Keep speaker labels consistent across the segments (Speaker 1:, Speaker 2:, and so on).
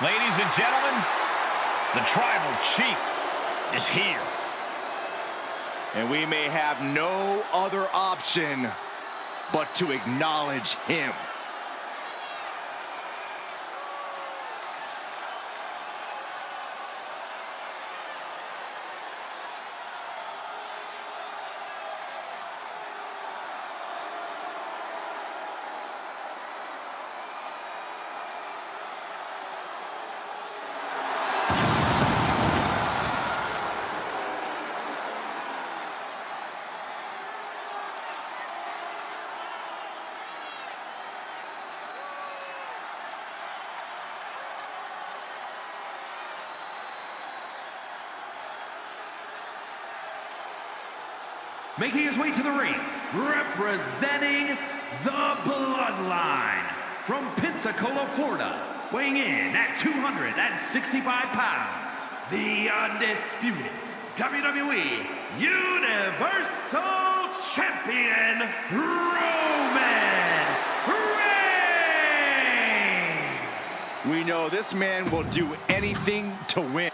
Speaker 1: Ladies and gentlemen, the Tribal Chief is here.
Speaker 2: And we may have no other option but to acknowledge him.
Speaker 3: Making his way to the ring, representing the Bloodline, from Pensacola, Florida, weighing in at 265 pounds, the undisputed WWE Universal Champion, Roman Reigns!
Speaker 2: We know this man will do anything to win.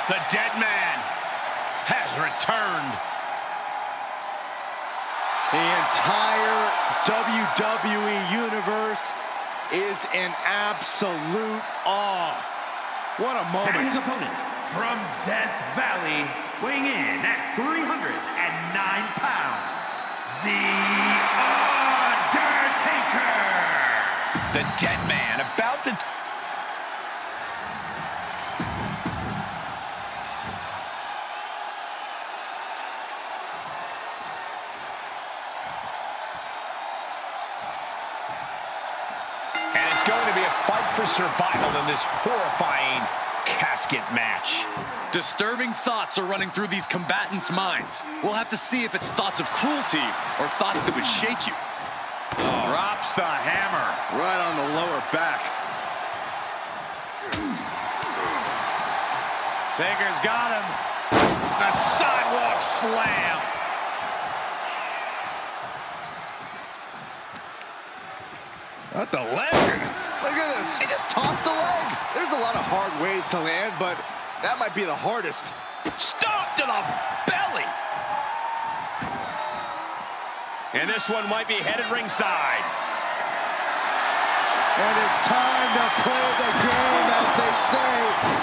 Speaker 1: The dead man has returned.
Speaker 2: The entire WWE Universe is in absolute awe. What a moment.
Speaker 3: And his opponent from Death Valley, weighing in at 309 pounds, the Undertaker.
Speaker 1: The dead man about to... going to be a fight for survival in this horrifying casket match.
Speaker 4: Disturbing thoughts are running through these combatants' minds. We'll have to see if it's thoughts of cruelty or thoughts that would shake you.
Speaker 1: Drops the hammer.
Speaker 2: Right on the lower back.
Speaker 1: Taker's got him. The sidewalk slam.
Speaker 2: Not the leg. Look at this. He just tossed the leg. There's a lot of hard ways to land, but that might be the hardest.
Speaker 1: Stop to the belly. And this one might be headed ringside.
Speaker 2: And it's time to play the game, as they say,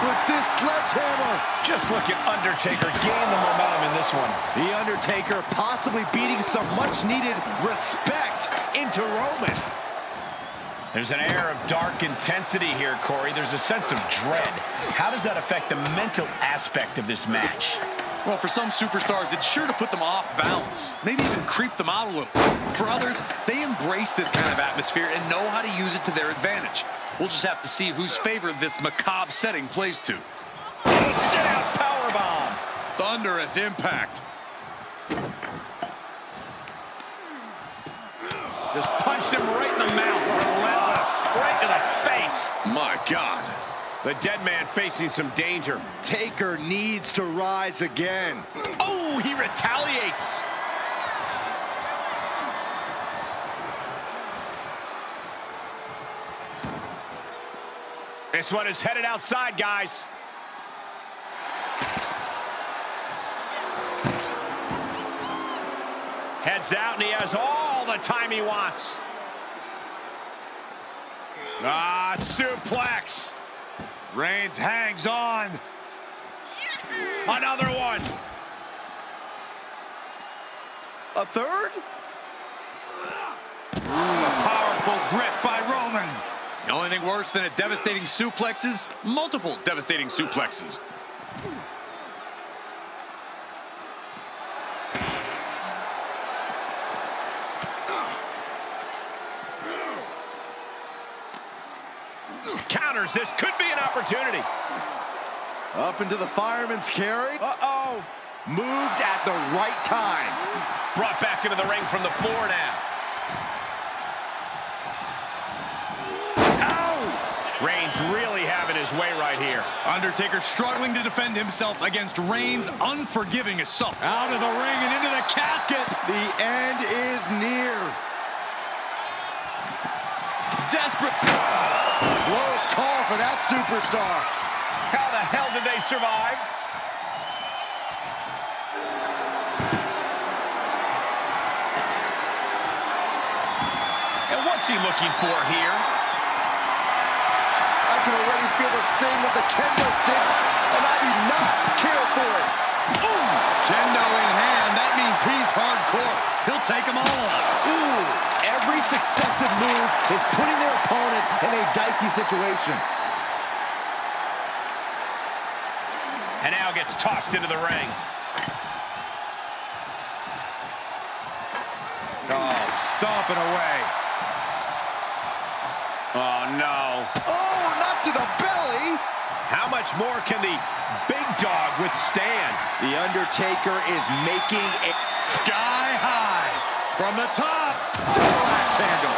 Speaker 2: with this sledgehammer.
Speaker 1: Just look at Undertaker gain the momentum in this one.
Speaker 2: The Undertaker possibly beating some much-needed respect into Roman.
Speaker 1: There's an air of dark intensity here, Corey. There's a sense of dread. How does that affect the mental aspect of this match?
Speaker 4: Well, for some superstars, it's sure to put them off balance, maybe even creep them out a little. For others, they embrace this kind of atmosphere and know how to use it to their advantage. We'll just have to see whose favor this macabre setting plays to.
Speaker 1: Sit-out powerbomb.
Speaker 4: Thunderous impact.
Speaker 1: Just punched him right in the mouth. Relentless. Right to the face.
Speaker 4: My God.
Speaker 1: The dead man facing some danger.
Speaker 2: Taker needs to rise again.
Speaker 1: Oh, he retaliates. This one is headed outside, guys. Heads out, and he has all the time he wants. Suplex. Reigns hangs on. Another one.
Speaker 2: A third?
Speaker 4: A powerful grip by Roman. The only thing worse than a devastating suplex is multiple devastating suplexes.
Speaker 1: Counters. This could be an opportunity.
Speaker 2: Up into the fireman's carry. Uh-oh. Moved at the right time.
Speaker 1: Brought back into the ring from the floor now. Reigns really having his way right here.
Speaker 4: Undertaker struggling to defend himself against Reigns' unforgiving assault. Out of the ring and into the casket.
Speaker 2: The end is near.
Speaker 4: Desperate.
Speaker 2: Close call for that superstar.
Speaker 1: How the hell did they survive? And what's he looking for here?
Speaker 2: I can already feel the sting of the kendo stick, and I do not care for it.
Speaker 4: Ooh. Kendo in hand, that means he's hardcore. He'll take them all on.
Speaker 2: Ooh, every successive move is putting their opponent in a dicey situation.
Speaker 1: And now gets tossed into the ring.
Speaker 4: Oh, stomping away.
Speaker 1: Oh, no.
Speaker 2: Oh, not to the belly.
Speaker 1: How much more can the big dog withstand?
Speaker 2: The Undertaker is making a
Speaker 4: Sky high. From the top. Double axe handle.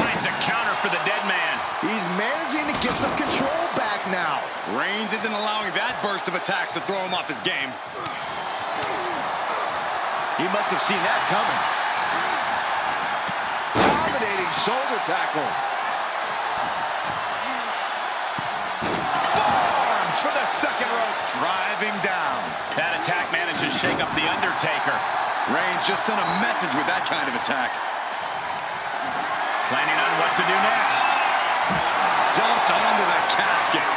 Speaker 1: Finds a counter for the dead man.
Speaker 2: He's managing to get some control back now.
Speaker 4: Reigns isn't allowing that burst of attacks to throw him off his game.
Speaker 2: He must have seen that coming. Dominating shoulder tackle.
Speaker 1: Forearms for the second rope.
Speaker 4: Driving down.
Speaker 1: That attack managed to shake up the Undertaker.
Speaker 4: Reigns just sent a message with that kind of attack.
Speaker 1: Planning on what to do next.
Speaker 4: Dumped onto the casket.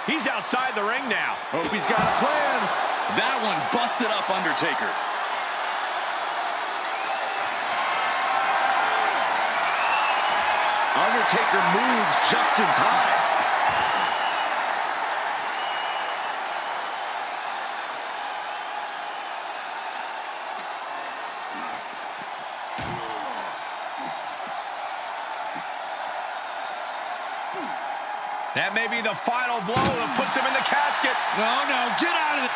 Speaker 1: He's outside the ring now.
Speaker 2: Hope he's got a plan.
Speaker 4: That one busted up Undertaker.
Speaker 2: Undertaker moves just in time.
Speaker 1: That may be the final blow that puts him in the casket.
Speaker 4: No, get out of it.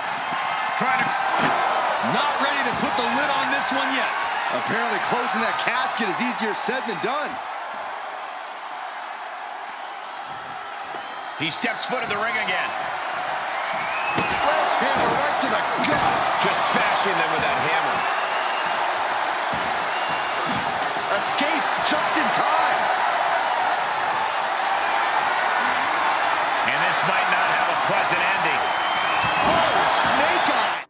Speaker 4: Trying to... Not ready to put the lid on this one yet.
Speaker 2: Apparently closing that casket is easier said than done.
Speaker 1: He steps foot in the ring again.
Speaker 2: Sledgehammer right to the gut.
Speaker 1: Just bashing them with that hammer.
Speaker 2: Escape just in time.
Speaker 1: And this might not have a pleasant ending.
Speaker 2: Oh, snake eye.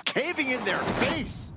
Speaker 2: Caving in their face.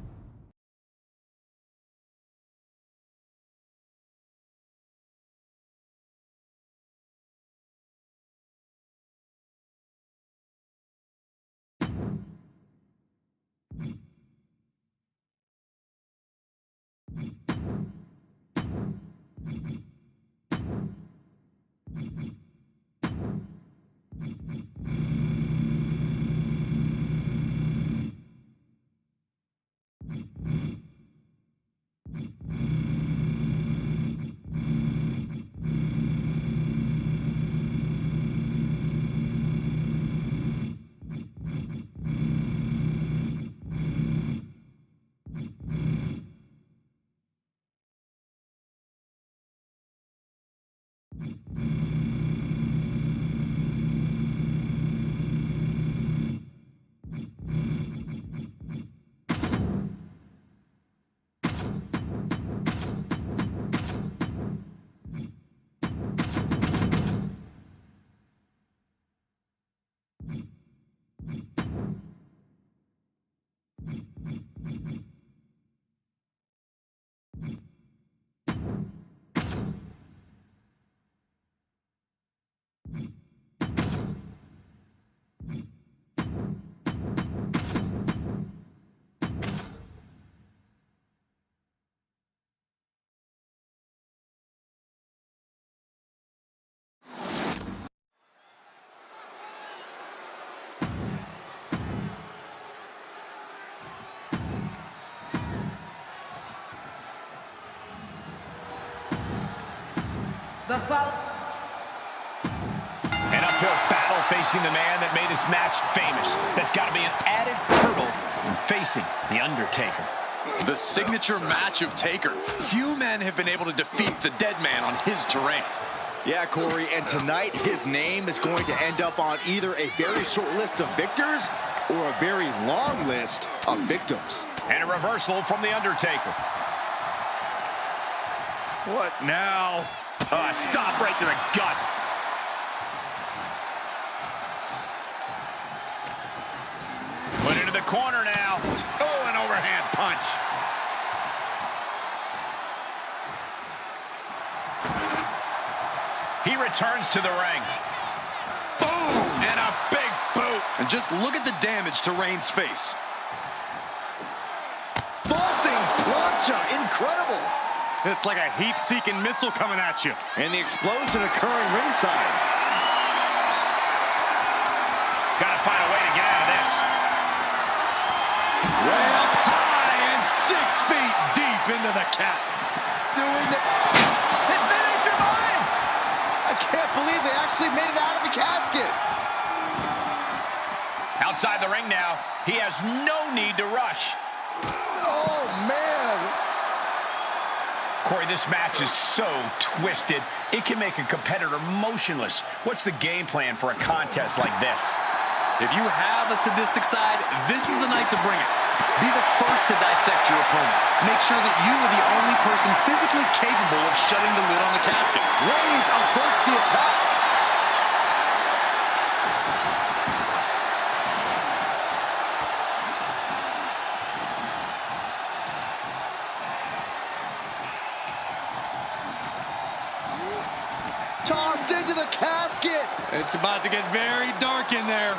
Speaker 3: The foul.
Speaker 1: An uphill battle facing the man that made his match famous. That's got to be an added hurdle in facing The Undertaker.
Speaker 4: The signature match of Taker. Few men have been able to defeat the dead man on his terrain.
Speaker 2: Yeah, Corey, and tonight his name is going to end up on either a very short list of victors or a very long list of victims.
Speaker 1: And a reversal from The Undertaker.
Speaker 2: What now?
Speaker 1: Stop right to the gut. Put into the corner now. Oh, an overhand punch. He returns to the ring. Boom! And a big boot.
Speaker 4: And just look at the damage to Reigns' face.
Speaker 2: Vaulting plancha, incredible.
Speaker 4: It's like a heat-seeking missile coming at you.
Speaker 2: And the explosion occurring ringside.
Speaker 1: Gotta find a way to get out of this.
Speaker 4: Way up high and 6 feet deep into the cap.
Speaker 2: Doing the... And then he survived! I can't believe they actually made it out of the casket.
Speaker 1: Outside the ring now. He has no need to rush.
Speaker 2: Oh, man.
Speaker 1: Corey, this match is so twisted, it can make a competitor motionless. What's the game plan for a contest like this?
Speaker 4: If you have a sadistic side, this is the night to bring it. Be the first to dissect your opponent. Make sure that you are the only person physically capable of shutting the lid on the casket.
Speaker 2: Reigns averts the attack. Tossed into the casket.
Speaker 4: It's about to get very dark in there.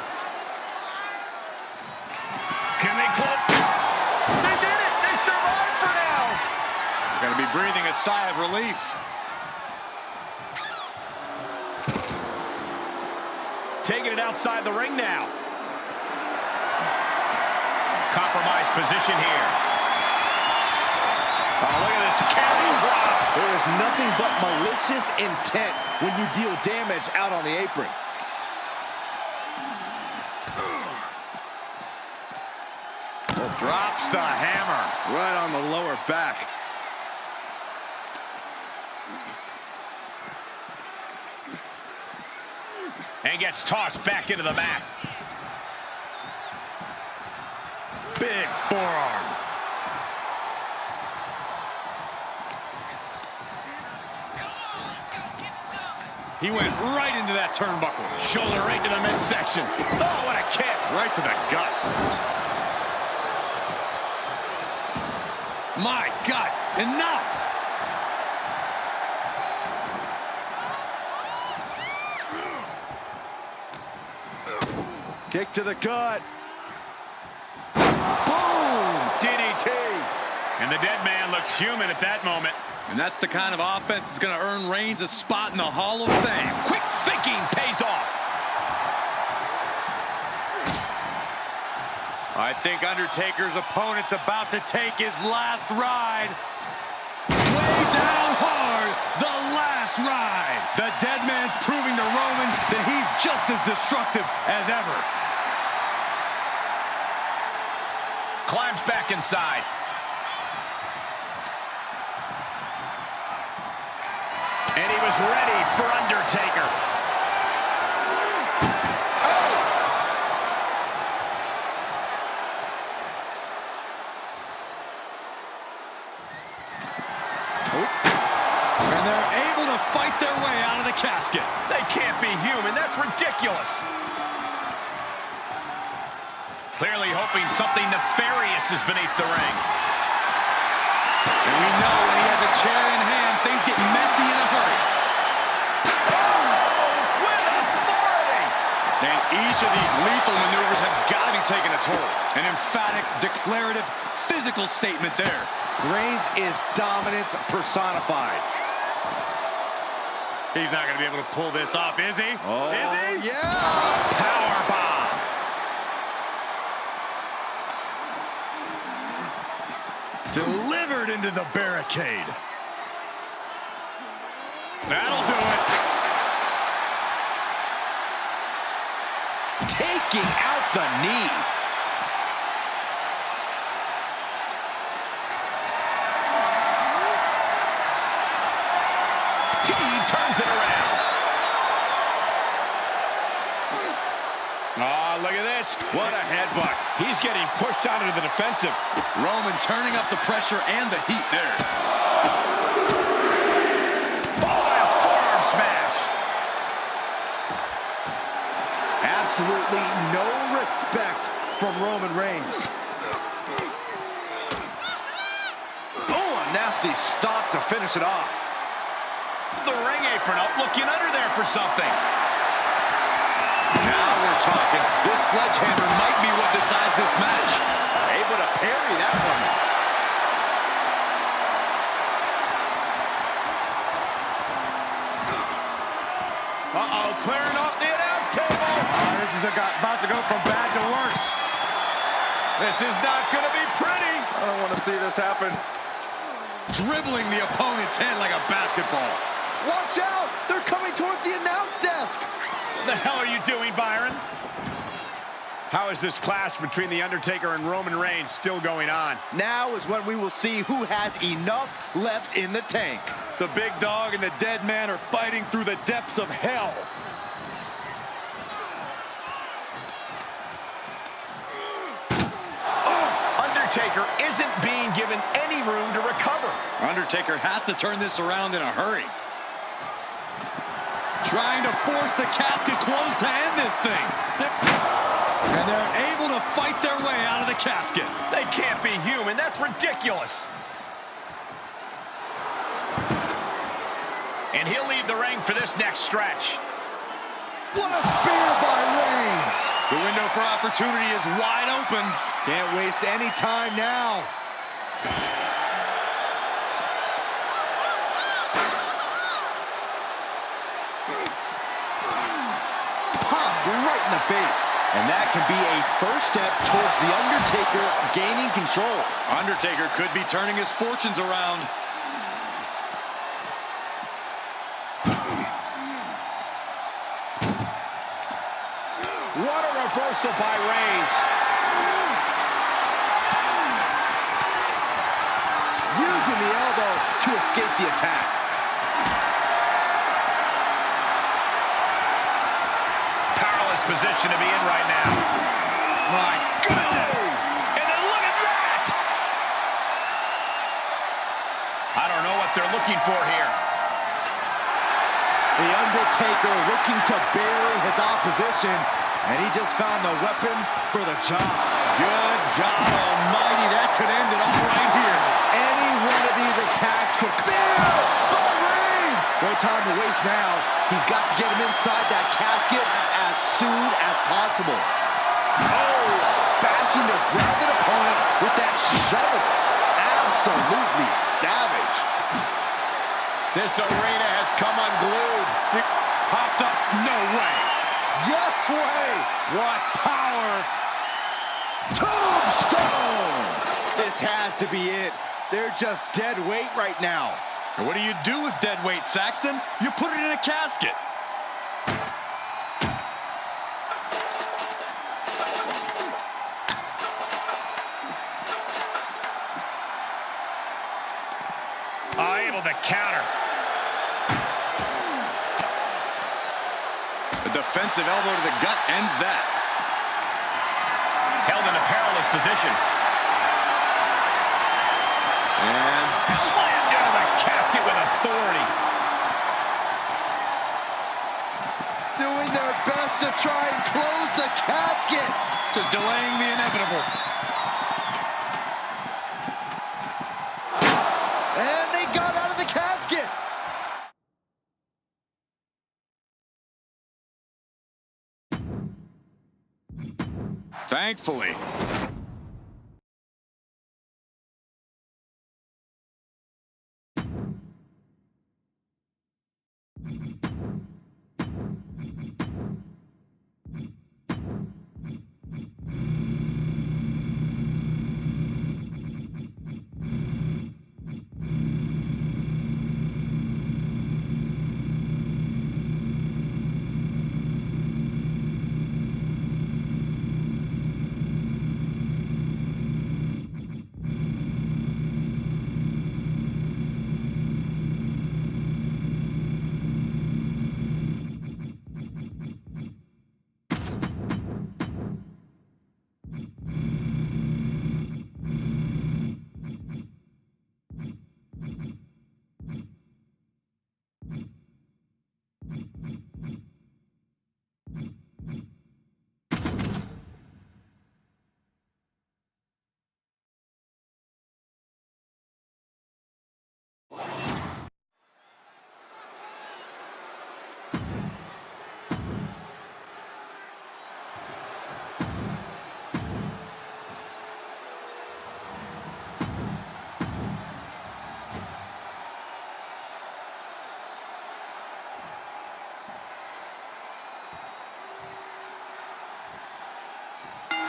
Speaker 1: Can they close? They did it! They survived for now!
Speaker 4: Gonna be breathing a sigh of relief.
Speaker 1: Taking it outside the ring now. Compromised position here. Oh, look at this carry drop.
Speaker 2: There is nothing but malicious intent when you deal damage out on the apron.
Speaker 4: Drops the hammer.
Speaker 2: Right on the lower back.
Speaker 1: And gets tossed back into the mat.
Speaker 4: Big forearm. He went right into that turnbuckle.
Speaker 1: Shoulder right to the midsection. Oh, what a kick.
Speaker 4: Right to the gut. My God, enough!
Speaker 2: Kick to the gut. Boom!
Speaker 1: DDT. And the dead man looks human at that moment.
Speaker 4: And that's the kind of offense that's going to earn Reigns a spot in the Hall of Fame.
Speaker 1: Quick thinking pays off.
Speaker 4: I think Undertaker's opponent's about to take his last ride. Way down hard, the last ride. The dead man's proving to Roman that he's just as destructive as ever.
Speaker 1: Climbs back inside. And he was ready for Undertaker.
Speaker 4: And they're able to fight their way out of the casket.
Speaker 1: They can't be human. That's ridiculous. Clearly hoping something nefarious is beneath the ring.
Speaker 4: And we know when he has a chair in hand, things get messy in a hurry.
Speaker 1: With authority.
Speaker 4: And each of these lethal maneuvers have got to be taking a toll. An emphatic, declarative, physical statement there.
Speaker 2: Reigns is dominance personified.
Speaker 4: He's not going to be able to pull this off, is he?
Speaker 2: Oh,
Speaker 4: is he?
Speaker 2: Yeah!
Speaker 4: Powerbomb. Delivered into the barricade. That'll do it.
Speaker 2: Taking out the knee.
Speaker 1: He turns it around. Oh, look at this. What a headbutt. He's getting pushed out into the defensive.
Speaker 4: Roman turning up the pressure and the heat there.
Speaker 1: Followed by a forearm smash.
Speaker 2: Absolutely no respect from Roman Reigns.
Speaker 5: Oh, a nasty stop to finish it off.
Speaker 1: The ring apron up, looking under there for something.
Speaker 4: Now we're talking. This sledgehammer might be what decides this match.
Speaker 5: Able to parry that one.
Speaker 1: Uh-oh, clearing off the announce table.
Speaker 5: This is about to go from bad to worse.
Speaker 1: This is not going to be pretty.
Speaker 5: I don't want to see this happen.
Speaker 4: Dribbling the opponent's head like a basketball.
Speaker 2: Watch out! They're coming towards the announce desk.
Speaker 1: What the hell are you doing, Byron? How is this clash between The Undertaker and Roman Reigns still going on?
Speaker 5: Now is when we will see who has enough left in the tank.
Speaker 4: The big dog and the dead man are fighting through the depths of hell.
Speaker 1: Undertaker isn't being given any room to recover.
Speaker 4: Undertaker has to turn this around in a hurry. Trying to force the casket closed to end this thing. And they're able to fight their way out of the casket.
Speaker 1: They can't be human. That's ridiculous. And he'll leave the ring for this next stretch.
Speaker 2: What a spear by Reigns.
Speaker 4: The window for opportunity is wide open.
Speaker 2: Can't waste any time now. Popped right in the face. And that can be a first step towards The Undertaker gaining control.
Speaker 4: Undertaker could be turning his fortunes around.
Speaker 1: What a reversal by Reigns.
Speaker 2: Using the elbow to escape the attack.
Speaker 1: Powerless position to be in right now. My goodness! And then look at that! I don't know what they're looking for here.
Speaker 2: The Undertaker looking to bury his opposition, and he just found the weapon for the job.
Speaker 4: Good God almighty, that could end it all right here.
Speaker 2: Any one of these attacks could clear by Reigns. No time to waste now. He's got to get him inside that casket as soon as possible. Oh, bashing the grounded opponent with that shovel. Absolutely savage.
Speaker 1: This arena has come unglued.
Speaker 4: Popped up, no way.
Speaker 2: Yes way.
Speaker 1: What power!
Speaker 2: Tombstone. This has to be it. They're just dead weight right now.
Speaker 4: And what do you do with dead weight, Saxton? You put it in a casket.
Speaker 1: Able to counter.
Speaker 4: A defensive elbow to the gut ends that.
Speaker 1: Held in a perilous position.
Speaker 4: And
Speaker 1: Slammed into the casket with authority.
Speaker 2: Doing their best to try and close the casket.
Speaker 4: just delaying the inevitable.
Speaker 2: And they got out of the casket.
Speaker 4: Thankfully.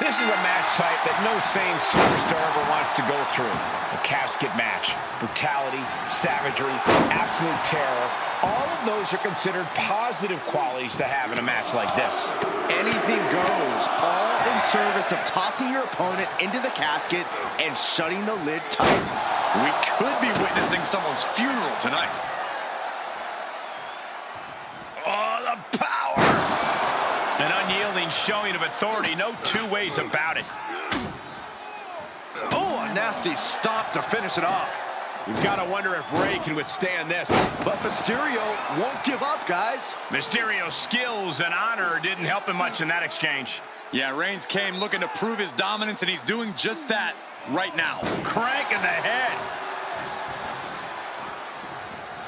Speaker 1: This is a match type that no sane superstar ever wants to go through. A casket match. Brutality, savagery, absolute terror. All of those are considered positive qualities to have in a match like this.
Speaker 2: Anything goes, all in service of tossing your opponent into the casket and shutting the lid tight.
Speaker 4: We could be witnessing someone's funeral tonight.
Speaker 1: Oh, the power! An unyielding showing of authority, no two ways about it.
Speaker 2: Oh, a nasty stop to finish it off.
Speaker 1: You've got to wonder if Ray can withstand this.
Speaker 2: But Mysterio won't give up, guys.
Speaker 1: Mysterio's skills and honor didn't help him much in that exchange.
Speaker 4: Yeah, Reigns came looking to prove his dominance, and he's doing just that right now.
Speaker 1: Crank in the head.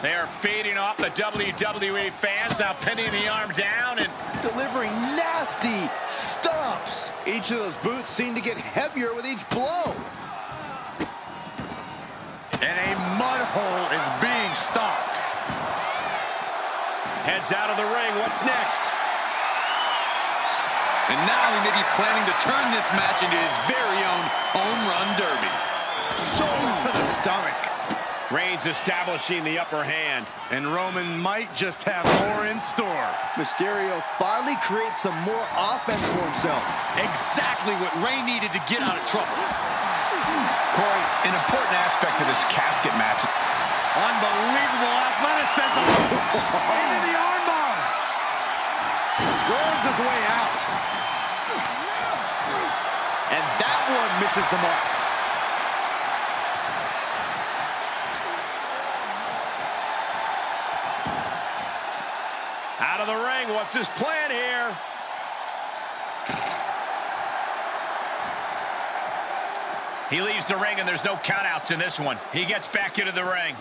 Speaker 1: They are feeding off the WWE fans, now pinning the arm down and
Speaker 2: delivering nasty stomps. Each of those boots seem to get heavier with each blow.
Speaker 4: And a mud hole is being stopped.
Speaker 1: Heads out of the ring. What's next?
Speaker 4: And now he may be planning to turn this match into his very own home run derby.
Speaker 2: Shoulder to the stomach.
Speaker 1: Reigns establishing the upper hand.
Speaker 4: And Roman might just have more in store.
Speaker 2: Mysterio finally creates some more offense for himself.
Speaker 4: Exactly what Ray needed to get out of trouble.
Speaker 1: Corey, an important aspect of this casket match.
Speaker 4: Unbelievable athleticism.
Speaker 3: Into the armbar.
Speaker 2: Scrolls his way out. And that one misses the mark.
Speaker 1: Out of the ring. What's his plan here? He leaves the ring, and there's no countouts in this one. He gets back into the ring.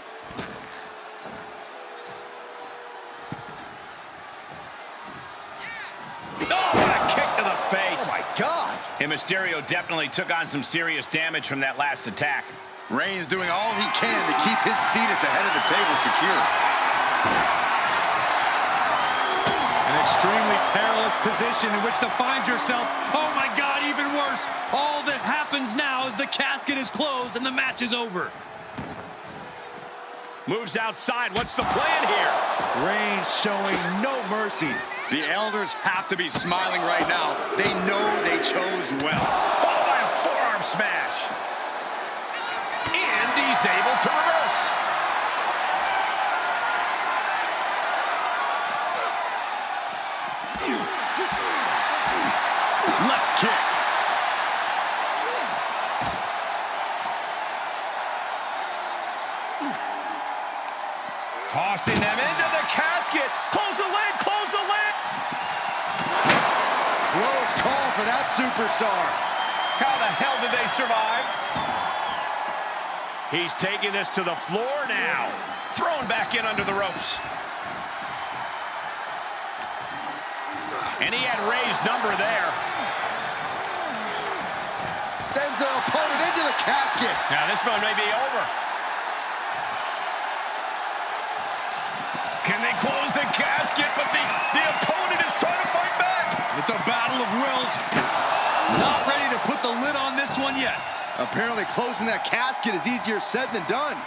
Speaker 1: Oh, what a kick to the face.
Speaker 2: Oh, my God.
Speaker 1: And Mysterio definitely took on some serious damage from that last attack.
Speaker 4: Reigns doing all he can to keep his seat at the head of the table secure. An extremely perilous position in which to find yourself. Oh, my God, even worse. All that happens now is the casket is closed and the match is over.
Speaker 1: Moves outside. What's the plan here?
Speaker 2: Reigns showing no mercy.
Speaker 4: The elders have to be smiling right now. They know they chose well.
Speaker 1: Followed by a forearm smash. And he's able to reverse.
Speaker 4: Left kick.
Speaker 1: Tossing them into the casket. Close the lid, close the lid.
Speaker 2: Close call for that superstar.
Speaker 1: How the hell did they survive? He's taking this to the floor now. Thrown back in under the ropes. And he had Ray's number there.
Speaker 2: Sends the opponent into the casket.
Speaker 1: Now this one may be over. Can they close the casket? But the opponent is trying to fight back.
Speaker 4: It's a battle of wills. Not ready to put the lid on this one yet.
Speaker 2: Apparently closing that casket is easier said than done.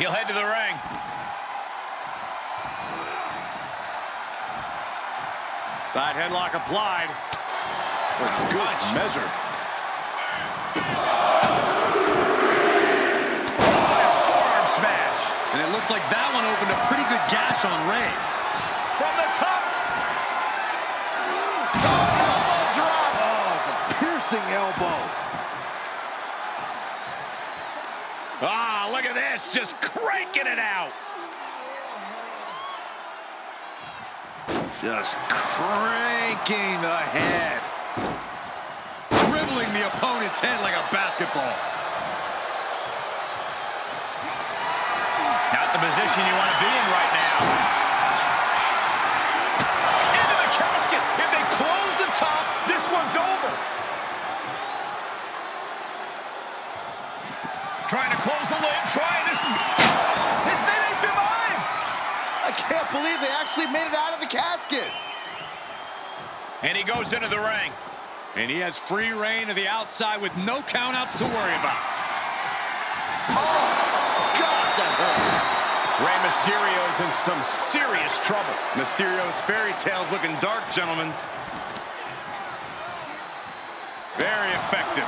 Speaker 1: He'll head to the ring.
Speaker 4: Side headlock applied.
Speaker 2: Good measure.
Speaker 1: Forearm smash.
Speaker 4: And it looks like that one opened a pretty good gash on Ray.
Speaker 1: From the top.
Speaker 2: Elbow drop. Oh, it's a piercing elbow.
Speaker 1: Ah, look at this. Just cranking it out.
Speaker 2: Just cranking the head.
Speaker 4: Dribbling the opponent's head like a basketball.
Speaker 1: Not the position you want to be in right now. Into the casket. If they close the top, this one's over. Trying to close the lid. This is... They may survive.
Speaker 2: I can't believe they actually made it out of the casket.
Speaker 1: And he goes into the ring.
Speaker 4: And he has free reign to the outside with no countouts to worry about.
Speaker 2: Oh, God, that hurt.
Speaker 1: Rey Mysterio's in some serious trouble.
Speaker 5: Mysterio's fairy tale's looking dark, gentlemen.
Speaker 1: Very effective.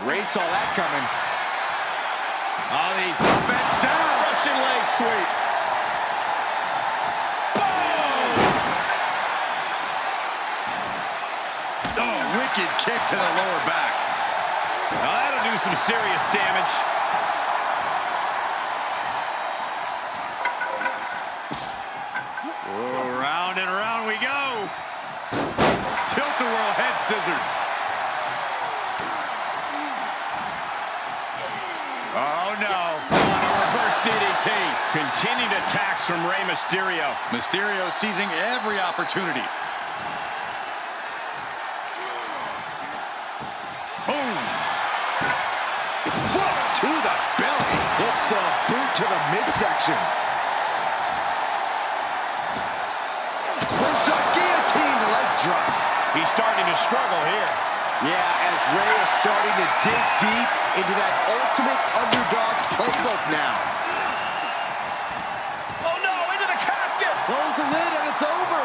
Speaker 2: Rey saw that coming.
Speaker 1: Oh, the up and down.
Speaker 2: Russian leg sweep.
Speaker 4: Oh, wicked kick to the lower back.
Speaker 1: Now that'll do some serious damage.
Speaker 4: Oh, round and round we go. Tilt-a-whirl head scissors.
Speaker 1: Oh, no. On a reverse DDT. Continued attacks from Rey Mysterio.
Speaker 4: Mysterio seizing every opportunity. Boom.
Speaker 2: Foot to the belly. Hits the boot to the midsection. Slingshot guillotine, leg drop.
Speaker 1: He's starting to struggle here.
Speaker 2: Yeah, as Rey is starting to dig deep into that ultimate underdog playbook now.
Speaker 1: Oh, no, into the casket.
Speaker 2: Close the lid and it's over.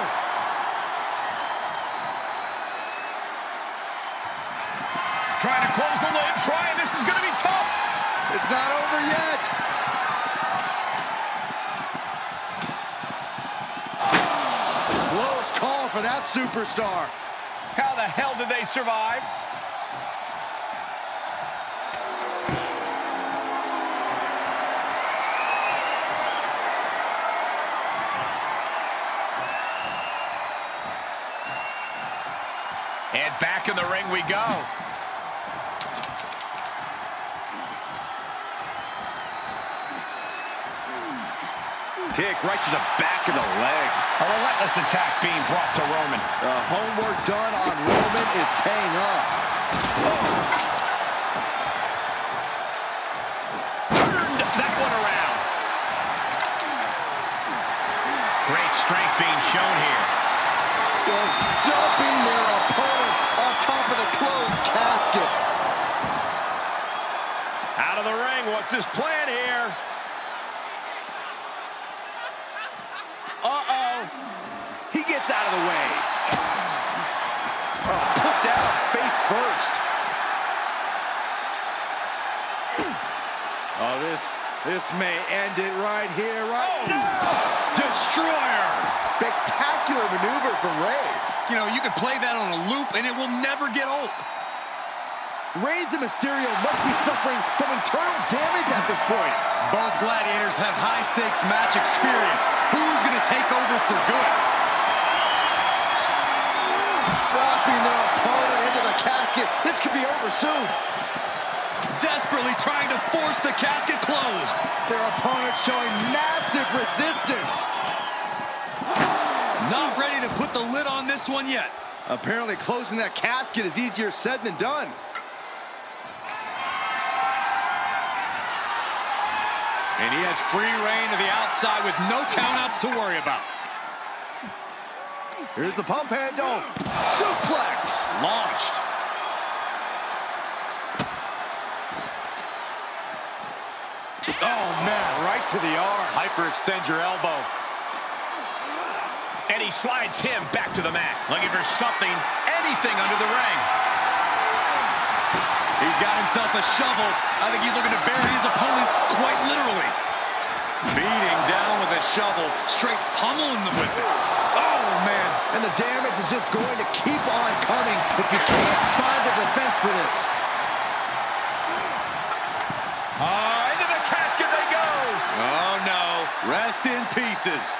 Speaker 1: Trying to close the lid, this is going to be tough.
Speaker 2: It's not over yet. Close call for that superstar.
Speaker 1: How the hell did they survive? And back in the ring we go.
Speaker 2: Kick right to the back of the leg.
Speaker 1: A relentless attack being brought to Roman.
Speaker 2: The homework done on Roman is paying off.
Speaker 1: Turned that one around. Great strength being shown here.
Speaker 2: Just dumping their opponent on top of the closed casket.
Speaker 1: Out of the ring, what's his plan here? Uh-oh.
Speaker 2: He gets out of the way. Put down face first. Oh, this may end it right here, right?
Speaker 1: No! Destroyer!
Speaker 2: Spectacular maneuver from Rey.
Speaker 4: You know, you can play that on a loop and it will never get old.
Speaker 2: Reigns and Mysterio must be suffering from internal damage at this point.
Speaker 4: Both gladiators have high-stakes match experience. Who's going to take over for good?
Speaker 2: Dropping their opponent into the casket. This could be over soon.
Speaker 4: Desperately trying to force the casket closed.
Speaker 2: Their opponent showing massive resistance.
Speaker 4: Not ready to put the lid on this one yet.
Speaker 2: Apparently closing that casket is easier said than done.
Speaker 4: And he has free reign to the outside with no countouts to worry about.
Speaker 2: Here's the pump handle. Suplex.
Speaker 4: Launched.
Speaker 2: Oh, man, right to the arm.
Speaker 4: Hyperextend your elbow.
Speaker 1: And he slides him back to the mat, looking for something, anything under the ring.
Speaker 4: He's got himself a shovel. I think he's looking to bury his opponent quite literally. Beating down with a shovel, straight pummeling them with it.
Speaker 2: Oh, man. And the damage is just going to keep on coming if you can't find the defense for this.
Speaker 1: Into the casket they go.
Speaker 4: Oh, no. Rest in pieces.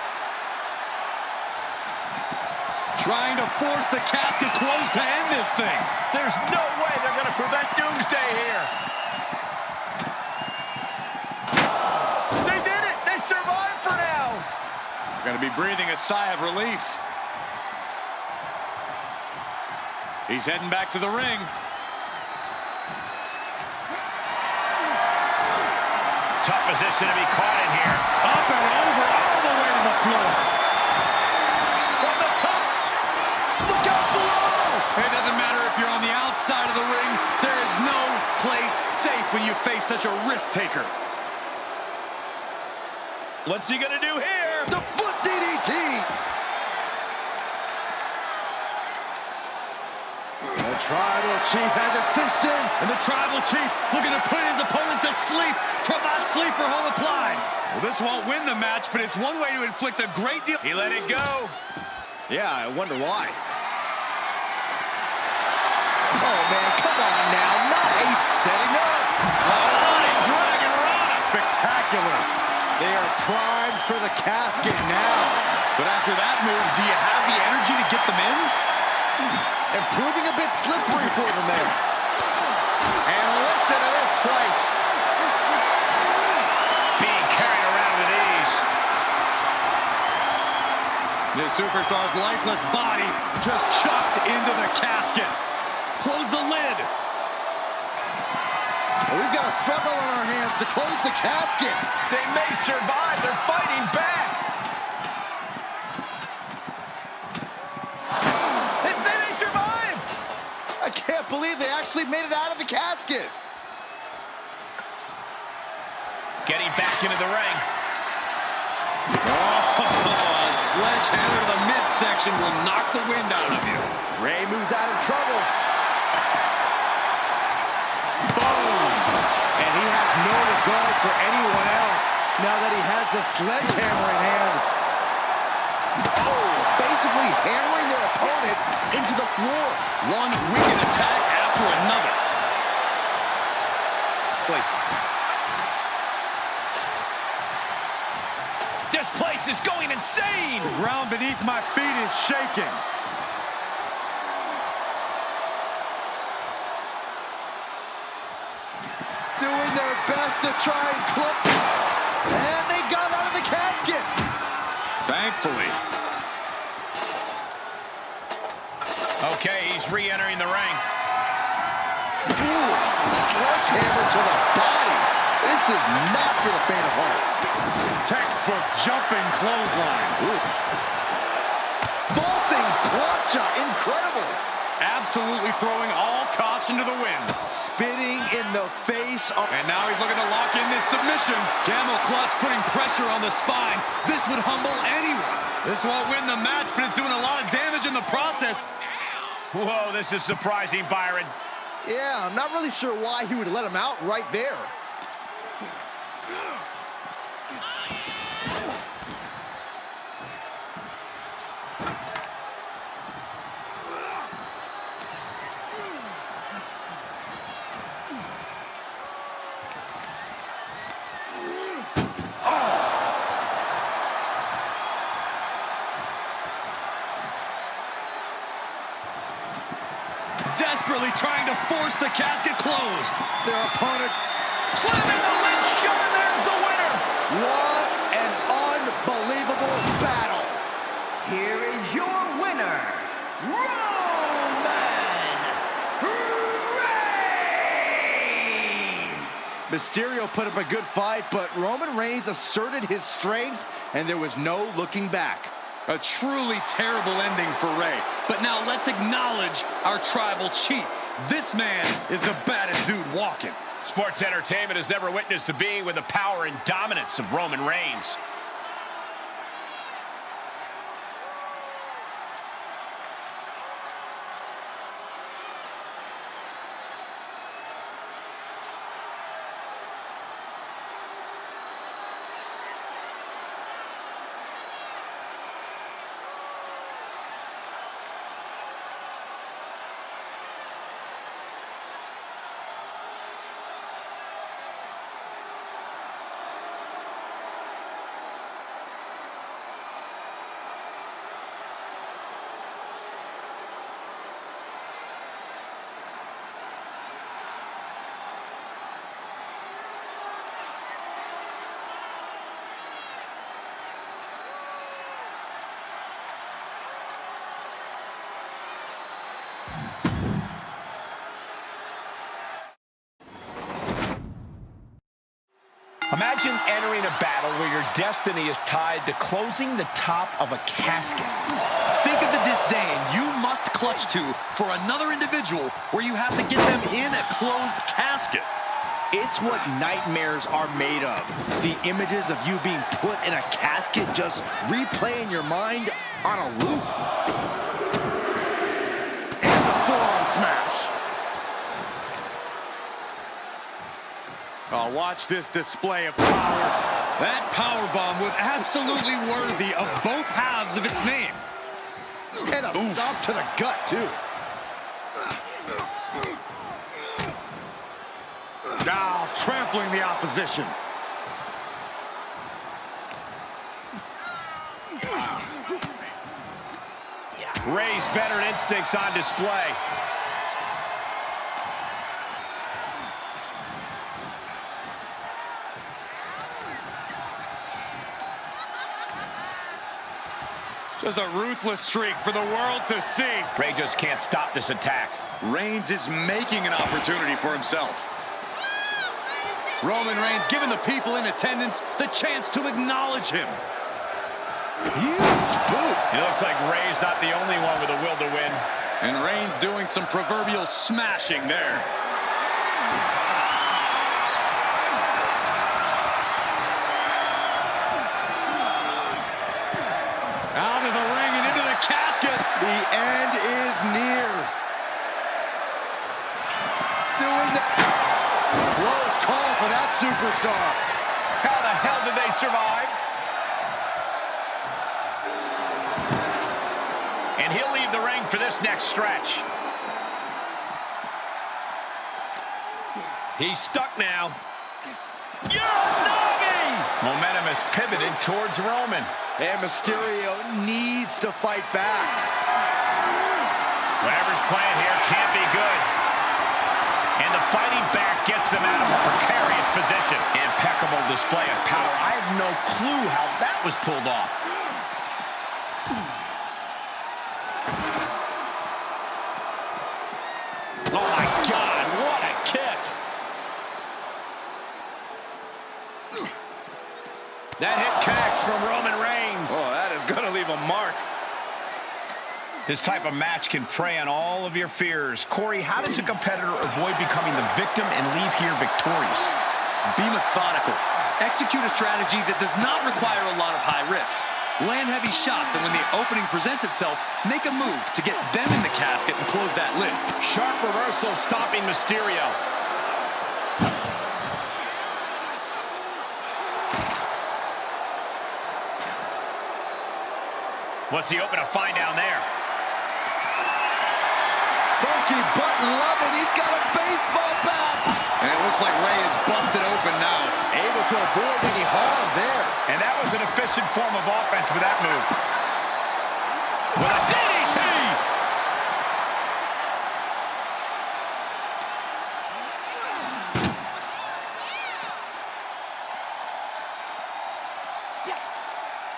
Speaker 4: Trying to force the casket closed to end this thing.
Speaker 1: There's no way they're going to prevent doomsday here. They did it. They survived for now.
Speaker 4: Going to be breathing a sigh of relief. He's heading back to the ring.
Speaker 1: Tough position to be caught in here.
Speaker 4: Up and over, all the way to the floor. side of the ring. There is no place safe when you face such a risk taker.
Speaker 1: What's he gonna do here?
Speaker 2: The foot DDT. The Tribal Chief has it cinched in.
Speaker 4: And the Tribal Chief looking to put his opponent to sleep. Cravat sleeper hold applied. Well, this won't win the match, but it's one way to inflict a great deal.
Speaker 1: He let it go.
Speaker 2: Yeah, I wonder why. Oh, man, come on now. Not Ace setting up.
Speaker 1: Dragon Rana.
Speaker 4: Spectacular.
Speaker 2: They are primed for the casket now.
Speaker 4: But after that move, do you have the energy to get them in?
Speaker 2: And proving a bit slippery for them there.
Speaker 1: And listen to this place. Being carried around with ease.
Speaker 4: The Superstar's lifeless body just chucked into the casket. Close the lid.
Speaker 2: Well, we've got a struggle on our hands to close the casket.
Speaker 1: They may survive. They're fighting back. They may survive.
Speaker 2: I can't believe they actually made it out of the casket.
Speaker 1: Getting back into the ring.
Speaker 4: Oh, a sledgehammer to the midsection will knock the wind out of you.
Speaker 2: Ray moves out of trouble.
Speaker 4: Boom!
Speaker 2: And he has no regard for anyone else now that he has the sledgehammer in hand. Oh, basically hammering their opponent into the floor.
Speaker 4: One wicked attack after another.
Speaker 1: This place is going insane.
Speaker 4: The ground beneath my feet is shaking.
Speaker 2: Doing their best to try and clip. And they got out of the casket.
Speaker 4: Thankfully.
Speaker 1: Okay, he's re-entering the ring.
Speaker 2: Ooh, sledgehammer to the body. This is not for the faint of heart.
Speaker 4: Textbook jumping clothesline.
Speaker 2: Oof. Vaulting plancha, incredible.
Speaker 4: Absolutely throwing all caution to the wind.
Speaker 2: Spitting in the face of...
Speaker 4: And now he's looking to lock in this submission. Camel clutch putting pressure on the spine. This would humble anyone. This won't win the match, but it's doing a lot of damage in the process.
Speaker 1: Whoa, this is surprising, Byron.
Speaker 2: Yeah, I'm not really sure why he would let him out right there.
Speaker 4: Desperately trying to force the casket closed.
Speaker 2: Their opponent...
Speaker 1: Slamming the lid shut, and there's the winner.
Speaker 2: What an unbelievable battle.
Speaker 3: Here is your winner, Roman Reigns!
Speaker 2: Mysterio put up a good fight, but Roman Reigns asserted his strength, and there was no looking back.
Speaker 4: A truly terrible ending for Ray. But now let's acknowledge our Tribal Chief. This man is the baddest dude walking.
Speaker 1: Sports entertainment has never witnessed a being with the power and dominance of Roman Reigns. Imagine entering a battle where your destiny is tied to closing the top of a casket.
Speaker 4: Think of the disdain you must perfect clutch to for another individual where you have to get them in a closed casket.
Speaker 5: It's what nightmares are made of. The images of you being put in a casket just replay in your mind on a loop. And the forearm smash.
Speaker 2: Oh, watch this display of power.
Speaker 4: That powerbomb was absolutely worthy of both halves of its name.
Speaker 5: And a stop to the gut, too.
Speaker 2: Now trampling the opposition.
Speaker 1: Ray's veteran instincts on display.
Speaker 2: Just a ruthless streak for the world to see.
Speaker 1: Ray just can't stop this attack.
Speaker 4: Reigns is making an opportunity for himself. Roman Reigns giving the people in attendance the chance to acknowledge him.
Speaker 5: Huge boot.
Speaker 1: It looks like Ray's not the only one with a will to win.
Speaker 4: And Reigns doing some proverbial smashing there. Out of the ring and into the casket.
Speaker 5: The end is near. Doing the close call for that superstar.
Speaker 1: How the hell did they survive? And he'll leave the ring for this next stretch. He's stuck now. Nagi! Momentum is pivoted towards Roman.
Speaker 5: And Mysterio needs to fight back.
Speaker 1: Whatever's playing here can't be good. And the fighting back gets them out of a precarious position. Impeccable display of power. I have no clue how that was pulled off. Oh my God, what a kick. That hit connects from Roman Reigns.
Speaker 2: Oh, that is going to leave a mark.
Speaker 1: This type of match can prey on all of your fears. Corey, how does a competitor avoid becoming the victim and leave here victorious?
Speaker 4: Be methodical. Execute a strategy that does not require a lot of high risk. Land heavy shots, and when the opening presents itself, make a move to get them in the casket and close that lid.
Speaker 1: Sharp reversal stopping Mysterio. What's he open to find down there?
Speaker 5: Funky button loving. He's got a baseball bat.
Speaker 4: And it looks like Ray is busted open now.
Speaker 5: Able to avoid any harm there.
Speaker 1: And that was an efficient form of offense with that move. With a DDT!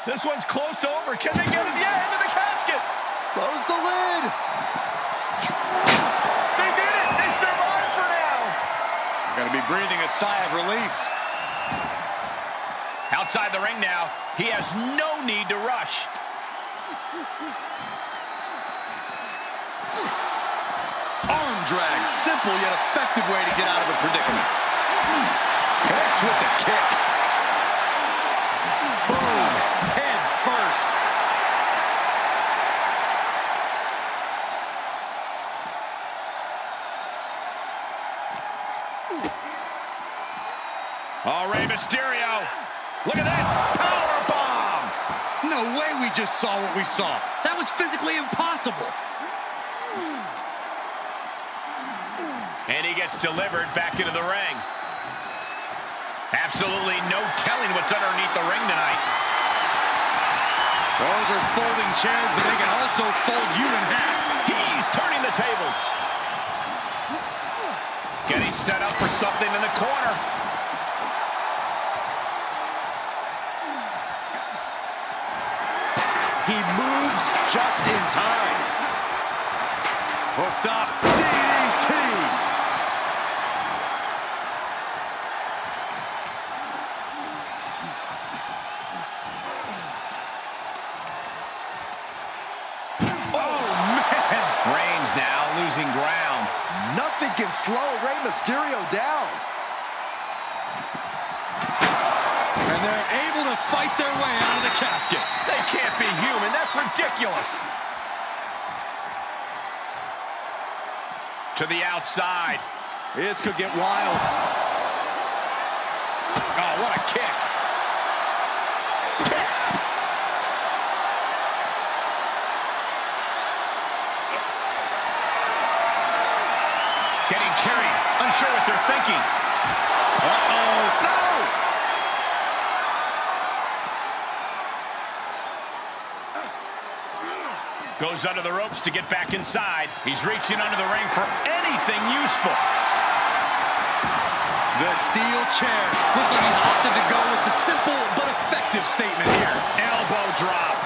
Speaker 1: This one's close to over. Can they get him? Yeah, into the casket.
Speaker 5: Close the lid.
Speaker 1: They did it. They survived for now.
Speaker 4: Gonna be breathing a sigh of relief.
Speaker 1: Outside the ring now. He has no need to rush.
Speaker 4: Arm drag, simple yet effective way to get out of a predicament.
Speaker 5: Connects with the kick. Boom. Head first.
Speaker 1: Oh, Rey Mysterio. Look at this. Power bomb.
Speaker 4: No way we just saw what we saw. That was physically impossible.
Speaker 1: And he gets delivered back into the ring. Absolutely no telling what's underneath the ring tonight.
Speaker 4: Those are folding chairs, but they can also fold you in half.
Speaker 1: He's turning the tables. Getting set up for something in the corner.
Speaker 5: He moves just in time.
Speaker 4: Hooked up. DDT.
Speaker 2: Nothing can slow Rey Mysterio down.
Speaker 4: And they're able to fight their way out of the casket.
Speaker 1: They can't be human. That's ridiculous. To the outside.
Speaker 2: This could get wild.
Speaker 1: Oh, what a kick. Getting carried. Unsure what they're thinking. Uh-oh. No! Goes under the ropes to get back inside. He's reaching under the ring for anything useful.
Speaker 4: The steel chair. Looks like he's opted to go with the simple but effective statement here.
Speaker 1: Elbow drop.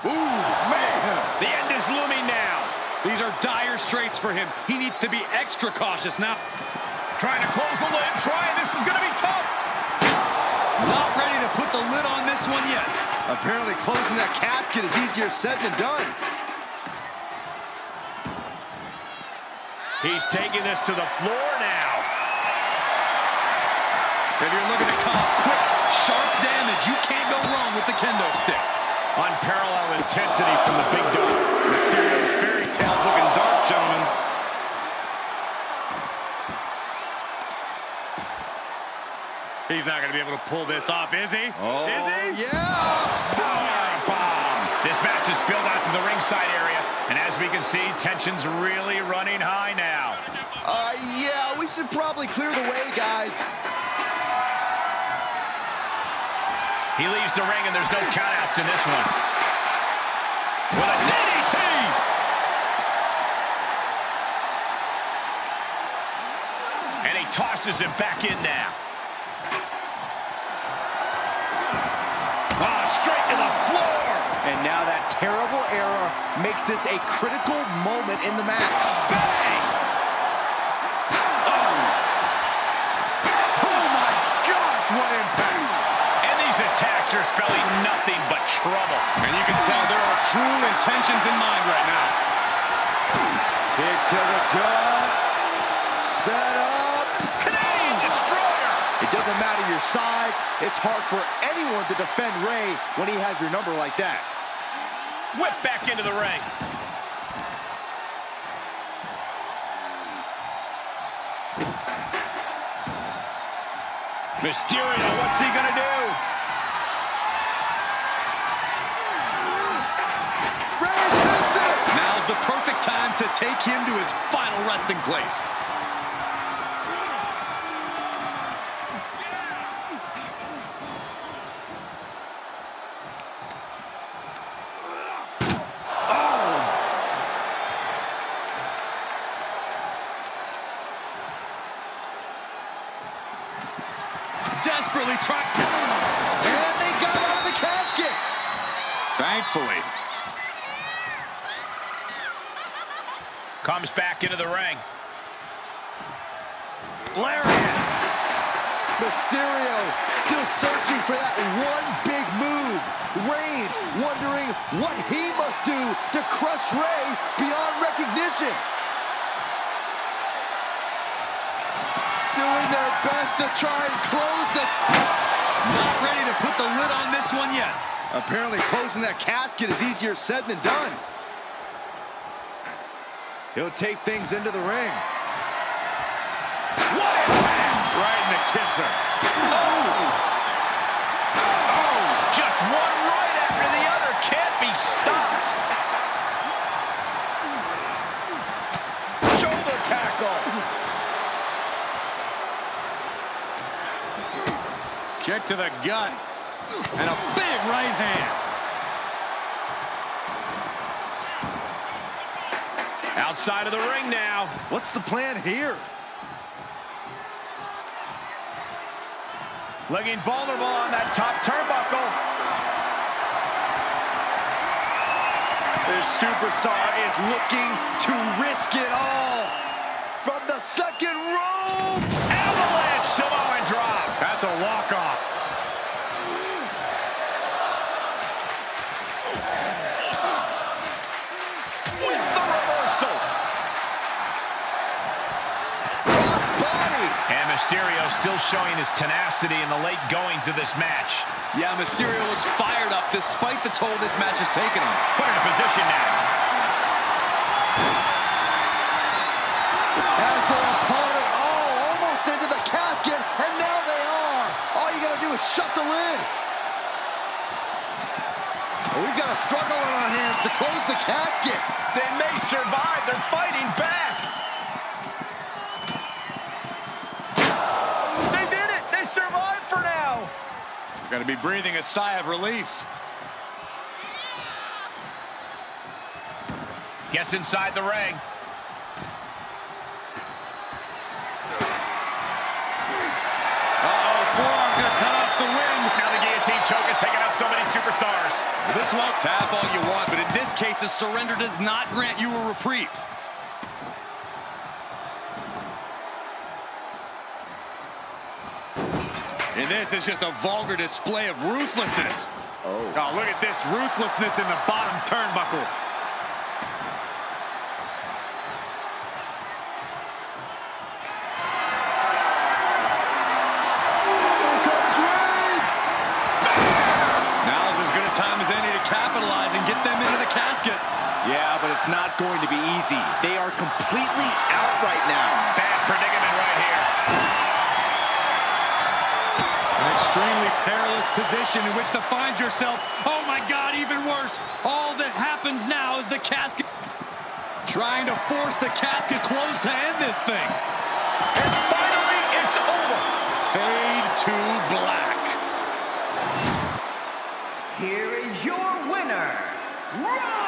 Speaker 2: Ooh, man.
Speaker 1: The end is looming now.
Speaker 4: These are dire straits for him. He needs to be extra cautious now.
Speaker 1: Trying to close the lid. This is going to be tough.
Speaker 4: Not ready to put the lid on this one yet.
Speaker 2: Apparently closing that casket is easier said than done.
Speaker 1: He's taking this to the floor now.
Speaker 4: If you're looking to cause quick, sharp damage, you can't go wrong with the kendo stick.
Speaker 1: Unparalleled intensity from the big dog.
Speaker 4: Mysterio's fairy tale looking dark, gentlemen. He's not going to be able to pull this off, is he?
Speaker 2: Oh,
Speaker 4: is he?
Speaker 2: Yeah.
Speaker 1: Bomb. This match is spilled out to the ringside area, and as we can see, tension's really running high now.
Speaker 2: Yeah, we should probably clear the way, guys.
Speaker 1: He leaves the ring, and there's no countouts in this one. With a DDT! And he tosses him back in now. Straight to the floor!
Speaker 2: And now that terrible error makes this a critical moment in the match.
Speaker 1: Bang!
Speaker 4: Oh my gosh, what impact!
Speaker 1: And these attacks are spelling nothing but trouble.
Speaker 4: And you can tell there are cruel intentions in mind right now.
Speaker 2: Kick to the gut. Set up.
Speaker 1: Canadian Destroyer!
Speaker 2: It doesn't matter your size. It's hard for anyone to defend Rey when he has your number like that.
Speaker 1: Whip back into the ring. Mysterio, what's he gonna do?
Speaker 2: Rey hits it!
Speaker 4: Now's the perfect time to take him to his final resting place. Desperately trying.
Speaker 2: And they got out of the casket.
Speaker 4: Thankfully.
Speaker 1: Comes back into the ring. Lariat.
Speaker 2: Mysterio still searching for that one big move. Reigns wondering what he must do to crush Rey beyond recognition. Doing their best to try and close the...
Speaker 4: Not ready to put the lid on this one yet.
Speaker 2: Apparently closing that casket is easier said than done. He'll take things into the ring.
Speaker 1: What impact!
Speaker 4: Right in the kisser.
Speaker 1: Oh, just one right after the other. Can't be stopped. Shoulder tackle.
Speaker 4: Kick to the gut. And a big right hand.
Speaker 1: Outside of the ring now.
Speaker 2: What's the plan here?
Speaker 1: Looking vulnerable on that top turnbuckle.
Speaker 2: This superstar is looking to risk it all. From the second rope.
Speaker 1: Avalanche Mysterio still showing his tenacity in the late goings of this match.
Speaker 4: Yeah, Mysterio looks fired up despite the toll this match has taken him.
Speaker 1: Put in a position now.
Speaker 2: As their opponent, almost into the casket, and now they are. All you gotta do is shut the lid. We've got a struggle on our hands to close the casket.
Speaker 1: They may survive. They're fighting back. They did it. They survived for now.
Speaker 4: They're going to be breathing a sigh of relief.
Speaker 1: Gets inside the ring.
Speaker 4: Forearm going to cut off the ring.
Speaker 1: Now the guillotine choke is taking out so many superstars.
Speaker 4: This won't tap all you want, but in this case, a surrender does not grant you a reprieve. And this is just a vulgar display of ruthlessness. Oh, look at this ruthlessness in the bottom turnbuckle.
Speaker 5: Yeah, but it's not going to be easy. They are completely out right now.
Speaker 1: Bad predicament right here.
Speaker 4: An extremely perilous position in which to find yourself. Oh my God, even worse. All that happens now is the casket trying to force the casket closed to end this thing.
Speaker 1: And finally, it's over.
Speaker 4: Fade to black.
Speaker 3: Here is your winner, Reigns!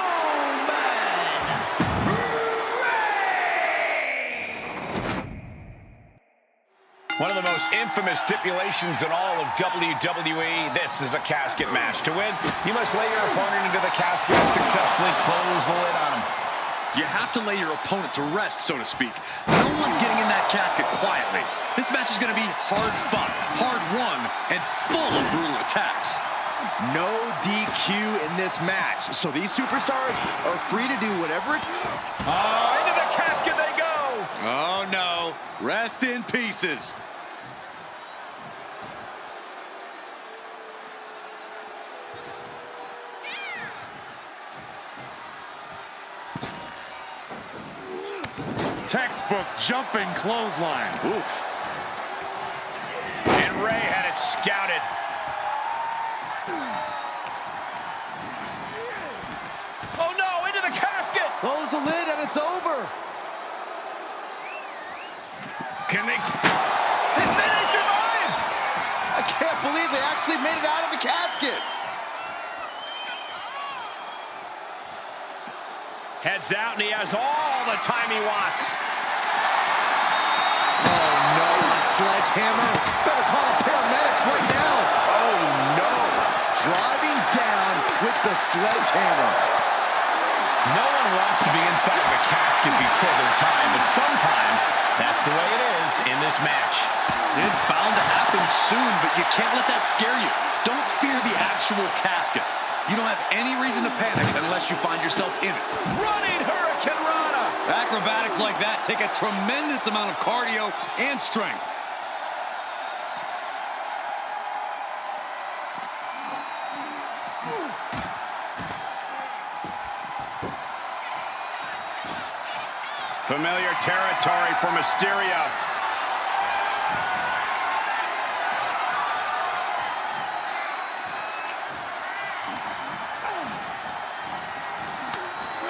Speaker 1: One of the most infamous stipulations in all of WWE. This is a casket match. To win, you must lay your opponent into the casket and successfully close the lid on him.
Speaker 4: You have to lay your opponent to rest, so to speak. No one's getting in that casket quietly. This match is going to be hard fought, hard won, and full of brutal attacks.
Speaker 5: No DQ in this match, so these superstars are free to do whatever it...
Speaker 1: Into the casket they go!
Speaker 4: Oh no, rest in pieces. Textbook jumping clothesline.
Speaker 1: Oof. And Ray had it scouted. Oh no, into the casket!
Speaker 2: Close the lid and it's over.
Speaker 1: Can they... They survived!
Speaker 2: I can't believe they actually made it out of the casket.
Speaker 1: Heads out, and he has all the time he wants.
Speaker 2: Oh no, a sledgehammer. Better call the paramedics right now. Oh no. Driving down with the sledgehammer.
Speaker 1: No one wants to be inside of a casket before their time, but sometimes that's the way it is in this match.
Speaker 4: It's bound to happen soon, but you can't let that scare you. Don't fear the actual casket. You don't have any reason to panic unless you find yourself in it.
Speaker 1: Running Hurricane Rana!
Speaker 4: Acrobatics like that take a tremendous amount of cardio and strength.
Speaker 1: Familiar territory for Mysterio.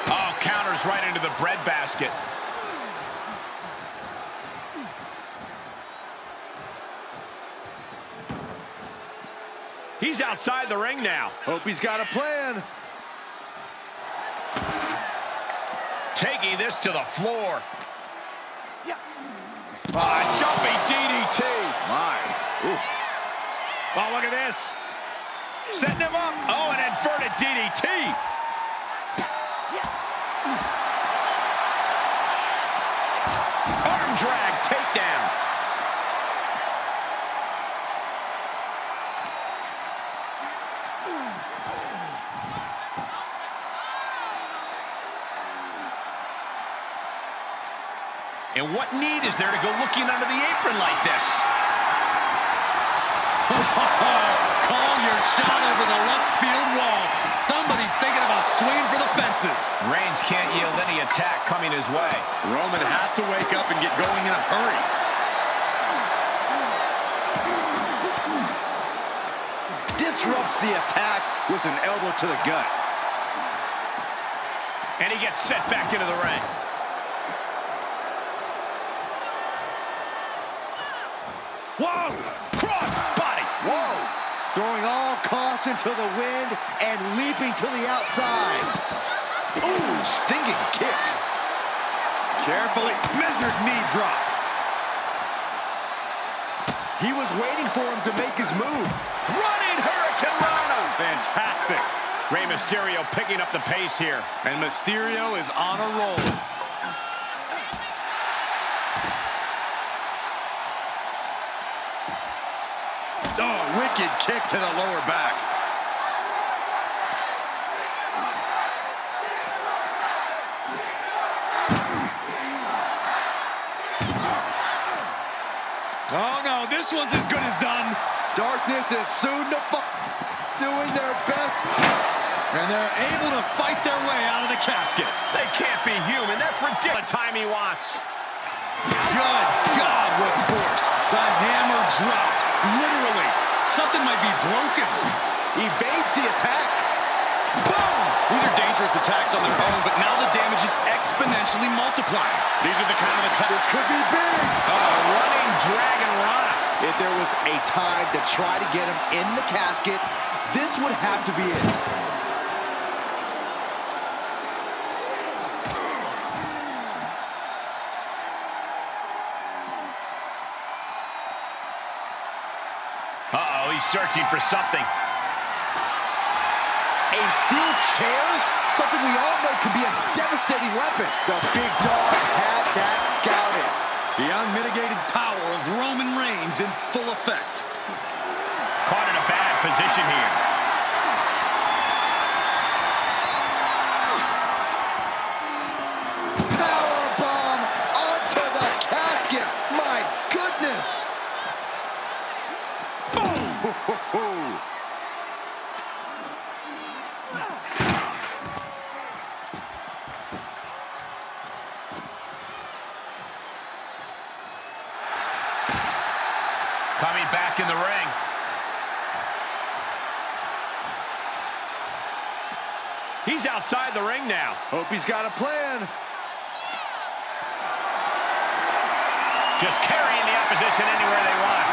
Speaker 1: Oh, counters right into the breadbasket. He's outside the ring now.
Speaker 2: Hope he's got a plan.
Speaker 1: Taking this to the floor. Jumping DDT.
Speaker 2: My. Oof.
Speaker 1: Oh, look at this. Setting him up. Oh, an inverted DDT. Arm drag takedown. And what need is there to go looking under the apron like this?
Speaker 4: Call your shot over the left field wall. Somebody's thinking about swinging for the fences.
Speaker 1: Reigns can't yield any attack coming his way.
Speaker 4: Roman has to wake up and get going in a hurry.
Speaker 2: Disrupts the attack with an elbow to the gut.
Speaker 1: And he gets set back into the ring.
Speaker 2: Whoa! Cross body! Whoa! Throwing all caution to the wind and leaping to the outside. Ooh, stinging kick.
Speaker 4: Carefully measured knee drop.
Speaker 2: He was waiting for him to make his move. Running Hurricane Rana!
Speaker 4: Fantastic.
Speaker 1: Rey Mysterio picking up the pace here.
Speaker 4: And Mysterio is on a roll. Oh, wicked kick to the lower back. Oh no, this one's as good as done.
Speaker 2: Darkness is soon to fall. Doing their best.
Speaker 4: And they're able to fight their way out of the casket.
Speaker 1: They can't be human. That's ridiculous. The time he wants.
Speaker 4: Good God, with force. The hammer dropped. Literally. Something might be broken.
Speaker 2: Evades the attack.
Speaker 4: Boom! These are dangerous attacks on their own, but now the damage is exponentially multiplying. These are the kind of attacks.
Speaker 2: This could be big.
Speaker 1: Running Dragon Rana.
Speaker 2: If there was a time to try to get him in the casket, this would have to be it.
Speaker 1: Uh-oh, he's searching for something.
Speaker 2: A steel chair? Something we all know can be a devastating weapon. The big dog had that scouted.
Speaker 4: The unmitigated power of Roman Reigns in full effect.
Speaker 1: Caught in a bad position here.
Speaker 2: Powerbomb onto the casket. My goodness. Boom.
Speaker 1: Coming back in the ring. He's outside the ring now.
Speaker 2: Hope he's got a plan.
Speaker 1: Just carrying the opposition anywhere they want.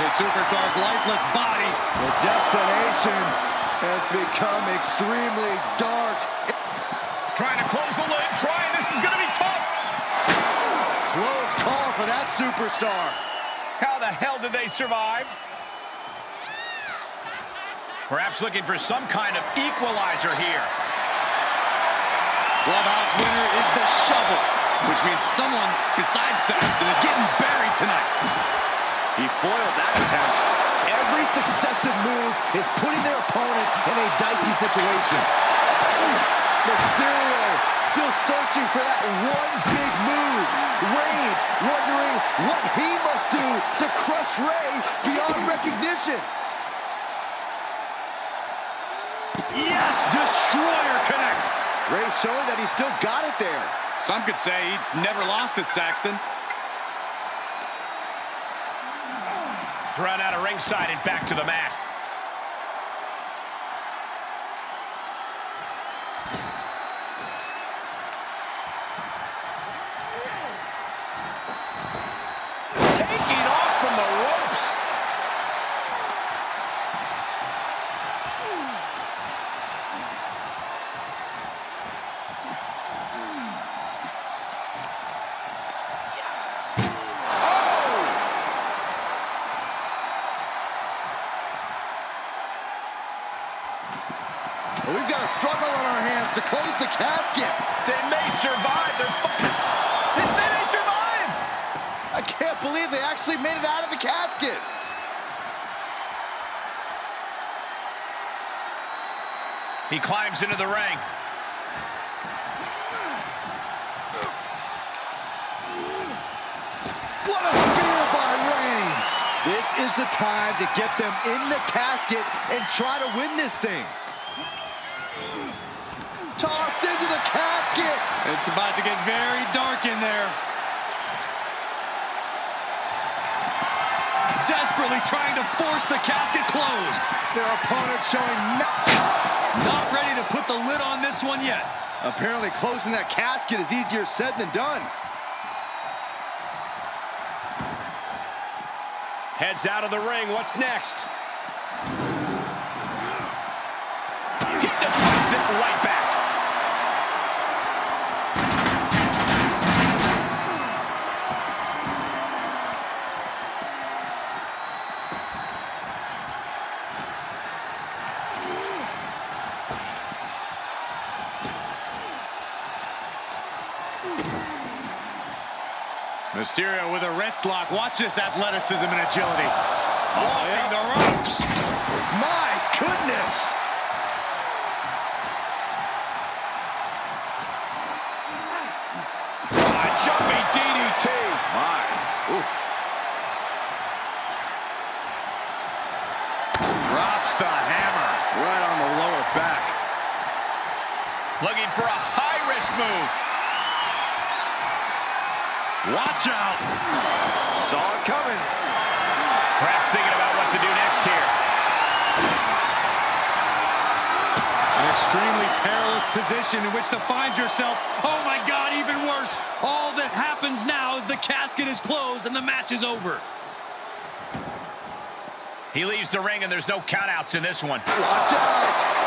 Speaker 4: His superstar's lifeless body.
Speaker 2: The destination has become extremely dark.
Speaker 1: Trying to close the lid. This is going to be tough.
Speaker 2: Close call for that superstar.
Speaker 1: How the hell did they survive? Perhaps looking for some kind of equalizer here.
Speaker 4: Clubhouse winner is the shovel, which means someone besides Saxton is getting buried tonight.
Speaker 2: He foiled that attempt. Every successive move is putting their opponent in a dicey situation. Mysterio still searching for that one big move. Reigns wondering what he must do to crush Rey beyond recognition.
Speaker 4: Yes, Destroyer connects.
Speaker 2: Rey showing that he still got it there.
Speaker 4: Some could say he never lost it, Saxton.
Speaker 1: Thrown out of ringside and back to the mat. Taking off from the ropes.
Speaker 2: We've got a struggle on our hands to close the casket.
Speaker 1: They may survive. They may survive.
Speaker 2: I can't believe they actually made it out of the casket.
Speaker 1: He climbs into the ring.
Speaker 2: What a spear by Reigns. This is the time to get them in the casket and try to win this thing. Tossed into the casket.
Speaker 4: It's about to get very dark in there. Desperately trying to force the casket closed.
Speaker 2: Their opponent showing
Speaker 4: Not ready to put the lid on this one yet.
Speaker 2: Apparently closing that casket is easier said than done.
Speaker 1: Heads out of the ring. What's next? He deflects it right back.
Speaker 4: Mysterio with a wrist lock. Watch this athleticism and agility. Walking the ropes.
Speaker 2: My goodness.
Speaker 1: Jumping DDT.
Speaker 2: My. Ooh.
Speaker 4: Drops the hammer.
Speaker 2: Right on the lower back.
Speaker 1: Looking for a high-risk move.
Speaker 4: Watch out.
Speaker 2: Saw it coming.
Speaker 1: Perhaps thinking about what to do next here.
Speaker 4: An extremely perilous position in which to find yourself. Oh my God, even worse. All that happens now is the casket is closed and the match is over.
Speaker 1: He leaves the ring and there's no countouts in this one.
Speaker 2: Watch out.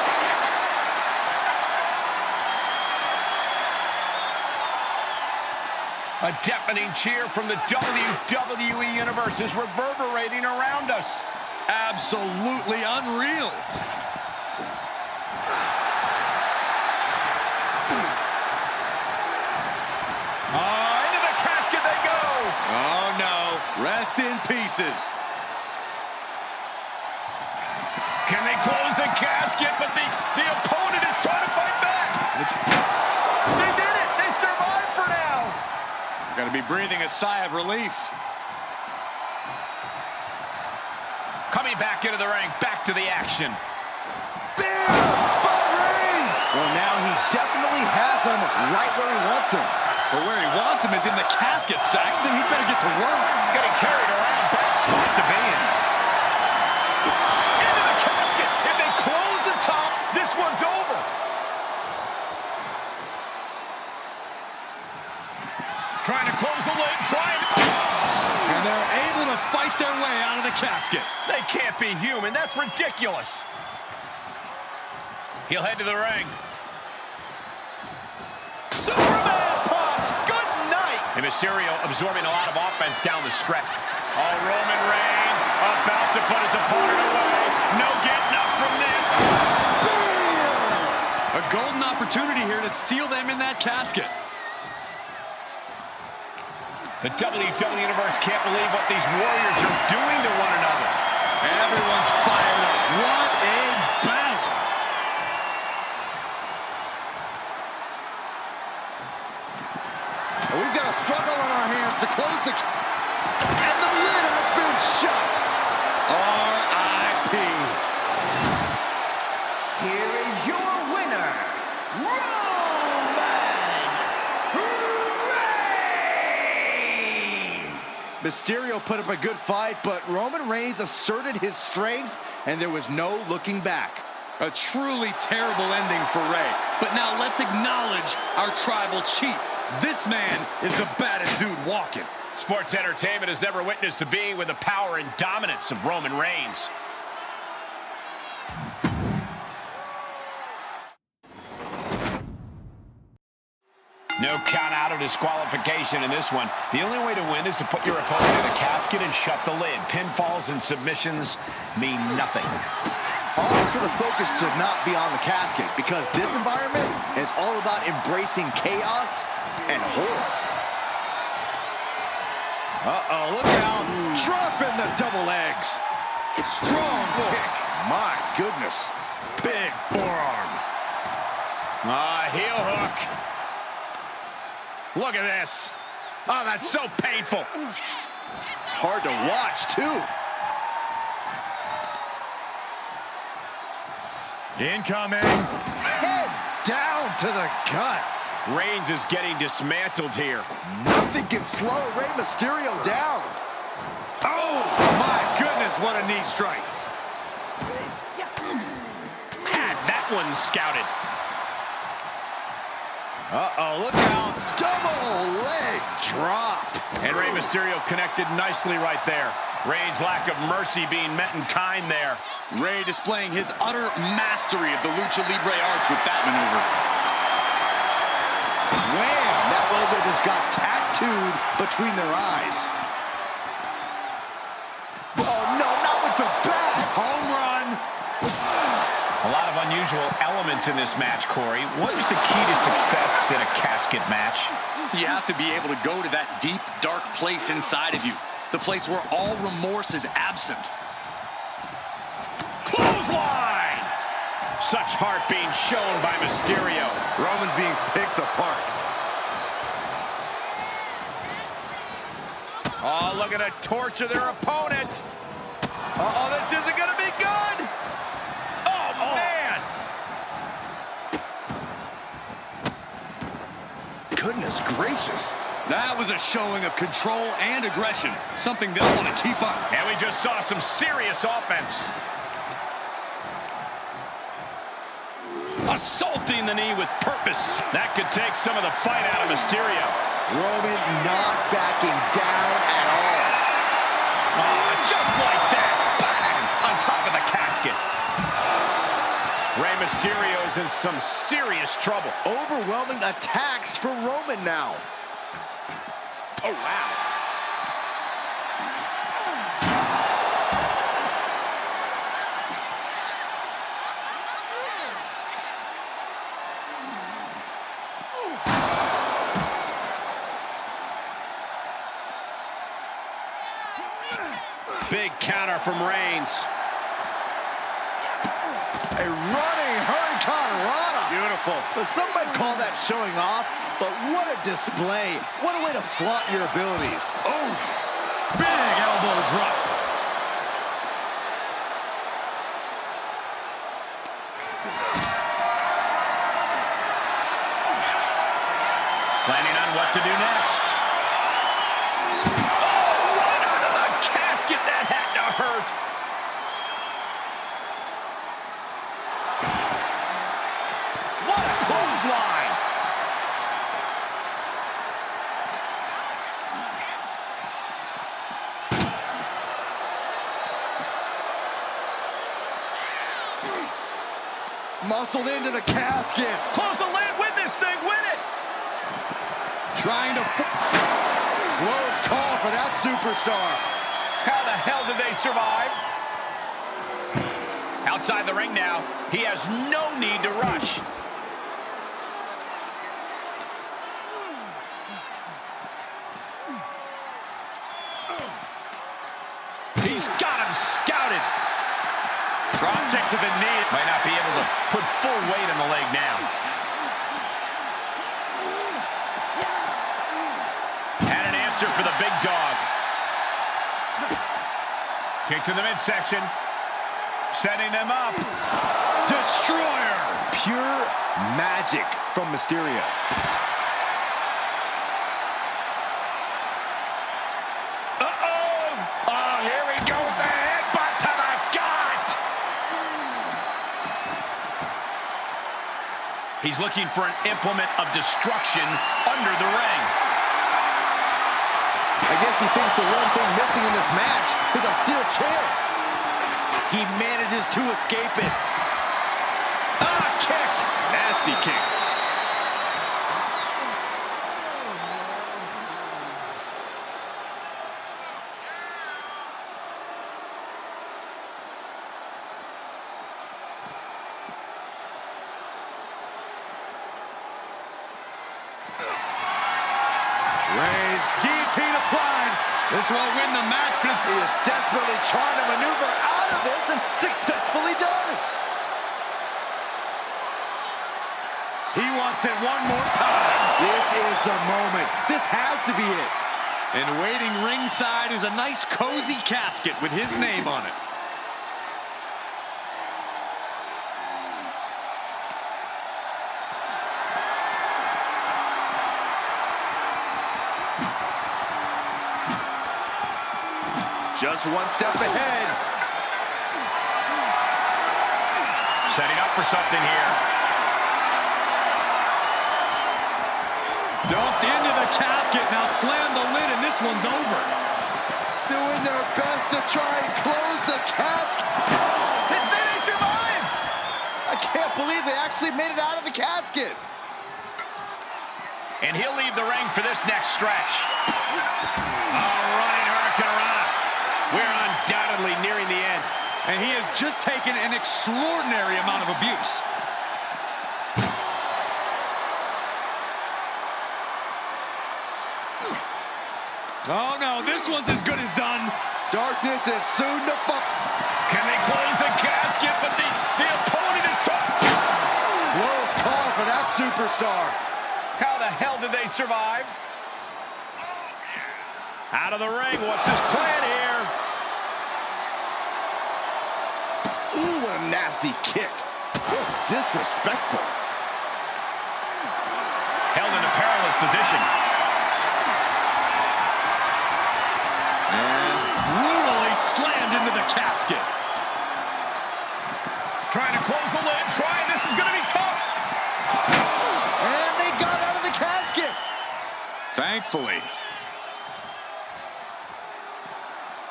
Speaker 1: A deafening cheer from the WWE Universe is reverberating around us.
Speaker 4: Absolutely unreal.
Speaker 1: Into the casket they go.
Speaker 4: Oh no, rest in pieces.
Speaker 1: Can they close the casket? But the opponent is trying to fight back. They did it. They survived for now.
Speaker 4: Got to be breathing a sigh of relief.
Speaker 1: Coming back into the ring, back to the action.
Speaker 2: Bam! Ball rings! Well, now he definitely has him right where he wants him.
Speaker 4: But where he wants him is in the casket, Saxton. He'd better get to work.
Speaker 1: Getting carried around, bad spot to be in. Into the casket. If they close the top, this one's over. Trying to close the lid,
Speaker 4: And they're able to fight their way out of the casket.
Speaker 1: They can't be human. That's ridiculous. He'll head to the ring. Superman punch. Good night. And Mysterio absorbing a lot of offense down the stretch. Oh, Roman Reigns about to put his opponent away. No getting up from this.
Speaker 2: Spear!
Speaker 4: A golden opportunity here to seal them in that casket.
Speaker 1: The WWE Universe can't believe what these warriors are doing to one another.
Speaker 4: Everyone's fired up. What a battle.
Speaker 2: We've got a struggle on our hands to close the... And the lid has been shut.
Speaker 4: R.I.P.
Speaker 3: Here is your winner, Roman Reigns!
Speaker 2: Mysterio put up a good fight, but Roman Reigns asserted his strength, and there was no looking back.
Speaker 4: A truly terrible ending for Rey. But now let's acknowledge our tribal chief. This man is the baddest dude walking.
Speaker 1: Sports entertainment has never witnessed a being with the power and dominance of Roman Reigns. No count out of disqualification in this one. The only way to win is to put your opponent in a casket and shut the lid. Pinfalls and submissions mean nothing.
Speaker 2: All for the focus to not be on the casket, because this environment is all about embracing chaos and horror. Uh-oh, look out. Dropping the double legs. Strong kick. My goodness.
Speaker 4: Big forearm.
Speaker 1: Heel hook. Look at this. Oh, that's so painful.
Speaker 2: It's hard to watch, too.
Speaker 3: Incoming.
Speaker 2: Head down to the gut.
Speaker 1: Reigns is getting dismantled here.
Speaker 2: Nothing can slow Rey Mysterio down.
Speaker 3: Oh, my goodness, what a knee strike.
Speaker 1: Had that one scouted.
Speaker 2: Uh-oh, look out. Double leg drop.
Speaker 1: And Rey Mysterio connected nicely right there. Reigns' lack of mercy being met in kind there.
Speaker 4: Rey displaying his utter mastery of the Lucha Libre arts with that maneuver.
Speaker 2: Wham! That logo just got tattooed between their eyes. Oh, no, not with the bat.
Speaker 3: Home run.
Speaker 1: A lot of unusual elements in this match, Corey. What is the key to success in a casket match?
Speaker 4: You have to be able to go to that deep, dark place inside of you. The place where all remorse is absent.
Speaker 1: Clothesline! Such heart being shown by Mysterio.
Speaker 2: Roman's being picked apart.
Speaker 1: Oh, looking to torture their opponent. Uh-oh, this isn't going to be good. Oh, man.
Speaker 2: Goodness gracious.
Speaker 4: That was a showing of control and aggression, something they'll want to keep up.
Speaker 1: And we just saw some serious offense. Assaulting the knee with purpose. That could take some of the fight out of Mysterio.
Speaker 2: Roman not backing down at all.
Speaker 1: Just like that. Bang! On top of the casket. Rey Mysterio's in some serious trouble.
Speaker 2: Overwhelming attacks for Roman now.
Speaker 1: Oh, wow. Big counter from Reigns.
Speaker 2: A running hurricanrana.
Speaker 1: Beautiful.
Speaker 2: But some might call that showing off, but what a display. What a way to flaunt your abilities.
Speaker 3: Oof. Big elbow drop.
Speaker 1: Planning on what to do next. Oh, right under the casket. That had to hurt. What a clothesline.
Speaker 2: Muscled into the casket.
Speaker 1: Close the lid. Win this thing. Win it.
Speaker 2: Trying to... Close call for that superstar.
Speaker 1: How the hell did they survive? Outside the ring now. He has no need to rush. He's got him scouted. Drop kick to the knee. Might not be able to put full weight on the leg now. Had an answer for the big dog. Kick to the midsection. Setting them up. Destroyer.
Speaker 2: Pure magic from Mysterio.
Speaker 1: Oh, here we go. The headbutt to the gut. He's looking for an implement of destruction under the ring.
Speaker 2: I guess he thinks the one thing missing in this match is a steel chair. He manages to escape it.
Speaker 1: Kick. Nasty kick.
Speaker 2: Reigns, guillotine applied.
Speaker 4: This won't win the match, but
Speaker 2: He is desperately trying to maneuver out of this and successfully does.
Speaker 3: He wants it one more time.
Speaker 2: This is the moment. This has to be it.
Speaker 4: and waiting ringside is a nice cozy casket with his name on it.
Speaker 2: Just one step ahead.
Speaker 1: Setting up for something here.
Speaker 4: Dumped into the casket. Now slam the lid, and this one's over.
Speaker 2: Doing their best to try and close the casket.
Speaker 1: They may survive.
Speaker 2: I can't believe they actually made it out of the casket.
Speaker 1: And he'll leave the ring for this next stretch. Running Hurricanrana. We're undoubtedly nearing the end.
Speaker 4: And he has just taken an extraordinary amount of abuse. Oh, no, this one's as good as done.
Speaker 2: Darkness is soon to fall.
Speaker 1: Can they close the casket? But the opponent is tough.
Speaker 2: Close call for that superstar.
Speaker 1: How the hell did they survive? Out of the ring. What's his plan here?
Speaker 2: Ooh, what a nasty kick. Just disrespectful.
Speaker 1: Held in a perilous position.
Speaker 4: And brutally slammed into the casket.
Speaker 1: Trying to close the lid. This is going to be tough.
Speaker 2: And they got out of the casket.
Speaker 4: Thankfully.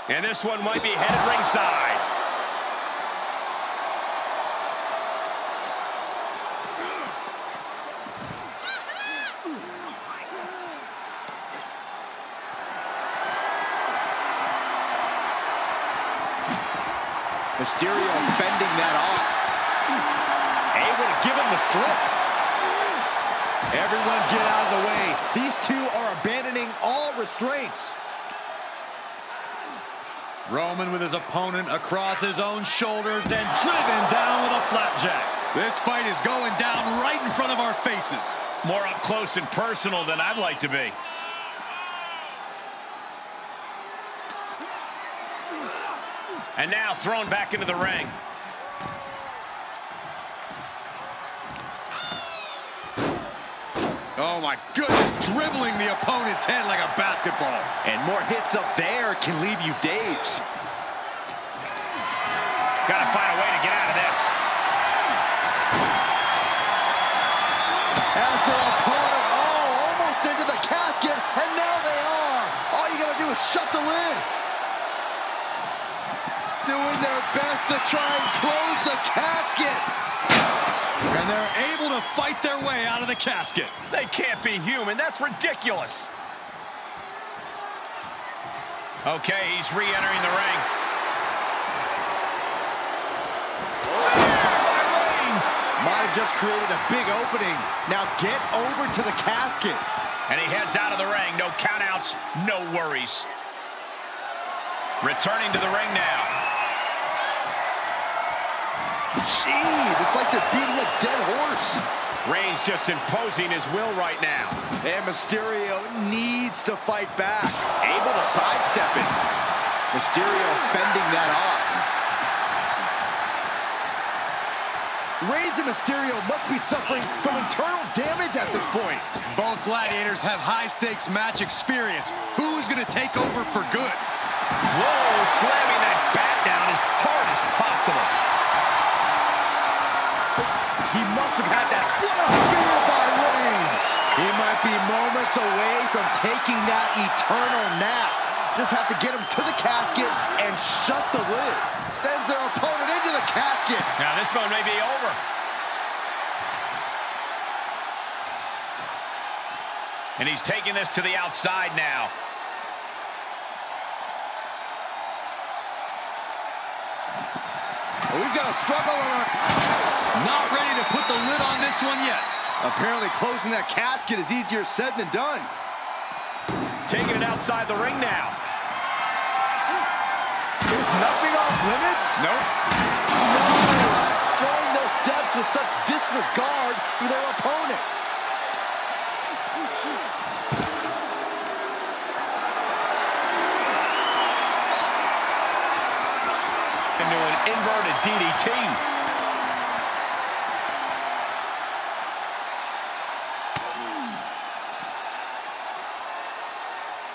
Speaker 1: And this one might be headed ringside.
Speaker 2: Mysterio fending that off. Able to give him the slip. Everyone get out of the way. These two are abandoning all restraints.
Speaker 4: Roman with his opponent across his own shoulders, then driven down with a flapjack. This fight is going down right in front of our faces.
Speaker 1: More up close and personal than I'd like to be. And now thrown back into the ring.
Speaker 4: Oh my goodness, dribbling the opponent's head like a basketball.
Speaker 2: And more hits up there can leave you dazed.
Speaker 1: Gotta find a way to get out of this.
Speaker 2: As their opponent, almost into the casket, and now they are. All you gotta do is shut the lid. Doing their best to try and close the casket.
Speaker 4: And they're able to fight their way out of the casket.
Speaker 1: They can't be human. That's ridiculous. Okay, he's re-entering the ring.
Speaker 2: Might have just created a big opening. Now get over to the casket.
Speaker 1: And he heads out of the ring. No countouts, no worries. Returning to the ring now.
Speaker 2: Jeez, it's like they're beating a dead horse.
Speaker 1: Reigns just imposing his will right now.
Speaker 2: And Mysterio needs to fight back. Able to sidestep it. Mysterio fending that off. Reigns and Mysterio must be suffering from internal damage at this point.
Speaker 4: Both gladiators have high-stakes match experience. Who's going to take over for good?
Speaker 1: Whoa, slamming that bat down as hard as possible.
Speaker 2: He must have had that. What a spear by Reigns. He might be moments away from taking that eternal nap. Just have to get him to the casket and shut the lid. Sends their opponent into the casket.
Speaker 1: Now this one may be over. And he's taking this to the outside now.
Speaker 2: We've got a struggle on our...
Speaker 4: Not ready to put the lid on this one yet.
Speaker 2: Apparently closing that casket is easier said than done.
Speaker 1: Taking it outside the ring now.
Speaker 2: There's nothing off limits?
Speaker 1: Nope.
Speaker 2: No. Throwing those steps with such disregard for their opponent.
Speaker 1: Into an inverted DDT.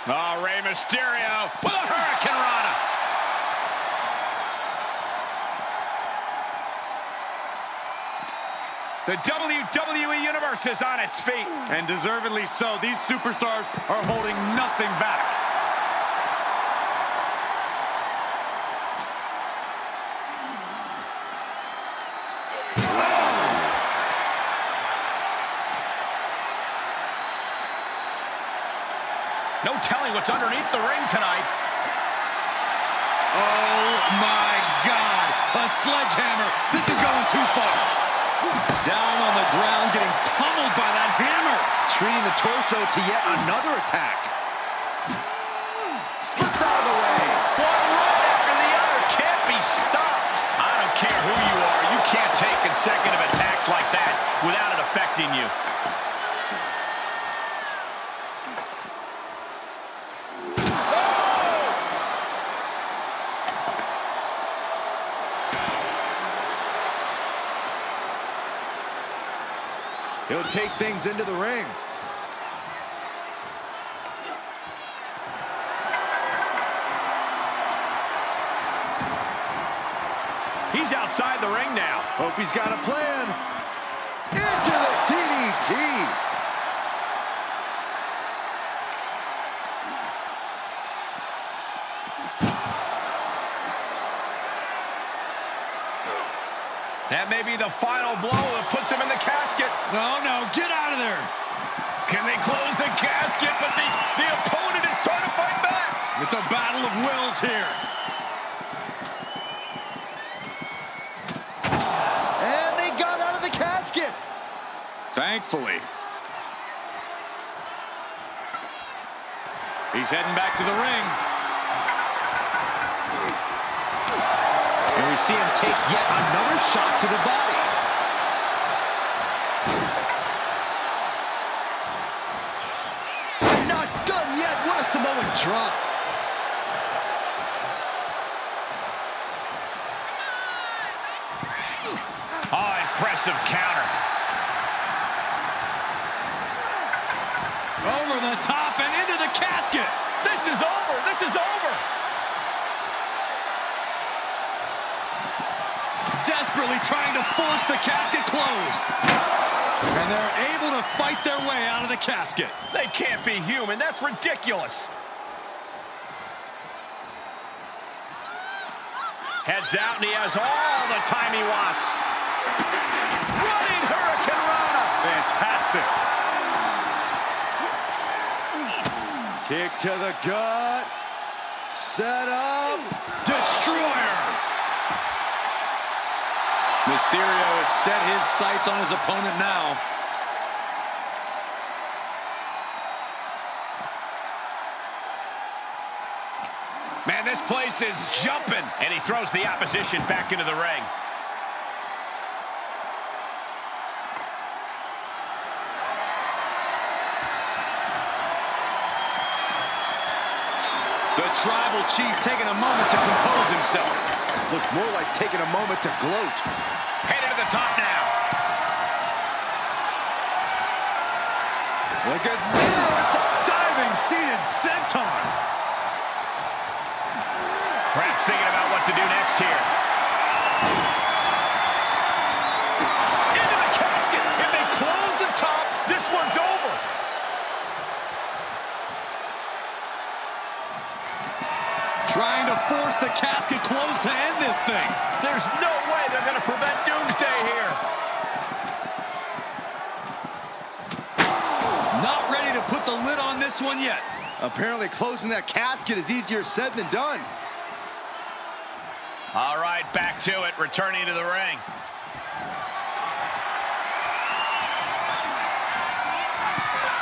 Speaker 1: Oh, Rey Mysterio with a Hurricanrana. The WWE Universe is on its feet.
Speaker 4: And deservedly so. These superstars are holding nothing back.
Speaker 1: No telling what's underneath the ring tonight.
Speaker 4: Oh, my God. A sledgehammer. This is going too far. Down on the ground, getting pummeled by that hammer.
Speaker 5: Treating the torso to yet another attack. Slips out of the way.
Speaker 1: One right after the other can't be stopped. I don't care who you are. You can't take consecutive attacks like that without it affecting you.
Speaker 2: He'll take things into the ring.
Speaker 1: He's outside the ring now.
Speaker 2: Hope he's got a plan. Into the DDT.
Speaker 1: That may be the final blow that puts him in the casket.
Speaker 4: No, no, get out of there.
Speaker 1: Can they close the casket? But the opponent is trying to fight back.
Speaker 4: It's a battle of wills here.
Speaker 2: And they got out of the casket.
Speaker 4: Thankfully. He's heading back to the ring.
Speaker 5: And we see him take yet another shot to the body.
Speaker 2: Not done yet. What a Samoan drop.
Speaker 1: Oh, impressive counter.
Speaker 4: Over the top and into the casket.
Speaker 1: This is over. This is over.
Speaker 4: Desperately trying to force the casket closed. And they're able to fight their way out of the casket.
Speaker 1: They can't be human. That's ridiculous. Heads out, and he has all the time he wants. Running Hurricane Rana.
Speaker 4: Fantastic.
Speaker 2: Kick to the gut. Set up.
Speaker 4: Destroyer. Mysterio has set his sights on his opponent now.
Speaker 1: Man, this place is jumping. And he throws the opposition back into the ring.
Speaker 4: The tribal chief taking a moment to compose himself.
Speaker 2: Looks more like taking a moment to gloat.
Speaker 1: Headed to the top now.
Speaker 4: Look at this. Diving seated senton.
Speaker 1: Perhaps thinking about what to do next here. Into the casket. If they close the top, this one's over.
Speaker 4: Trying to force the casket closed to end this thing.
Speaker 1: There's no way they're going to prevent Doomsday here.
Speaker 4: Not ready to put the lid on this one yet.
Speaker 2: Apparently closing that casket is easier said than done.
Speaker 1: All right, back to it, returning to the ring.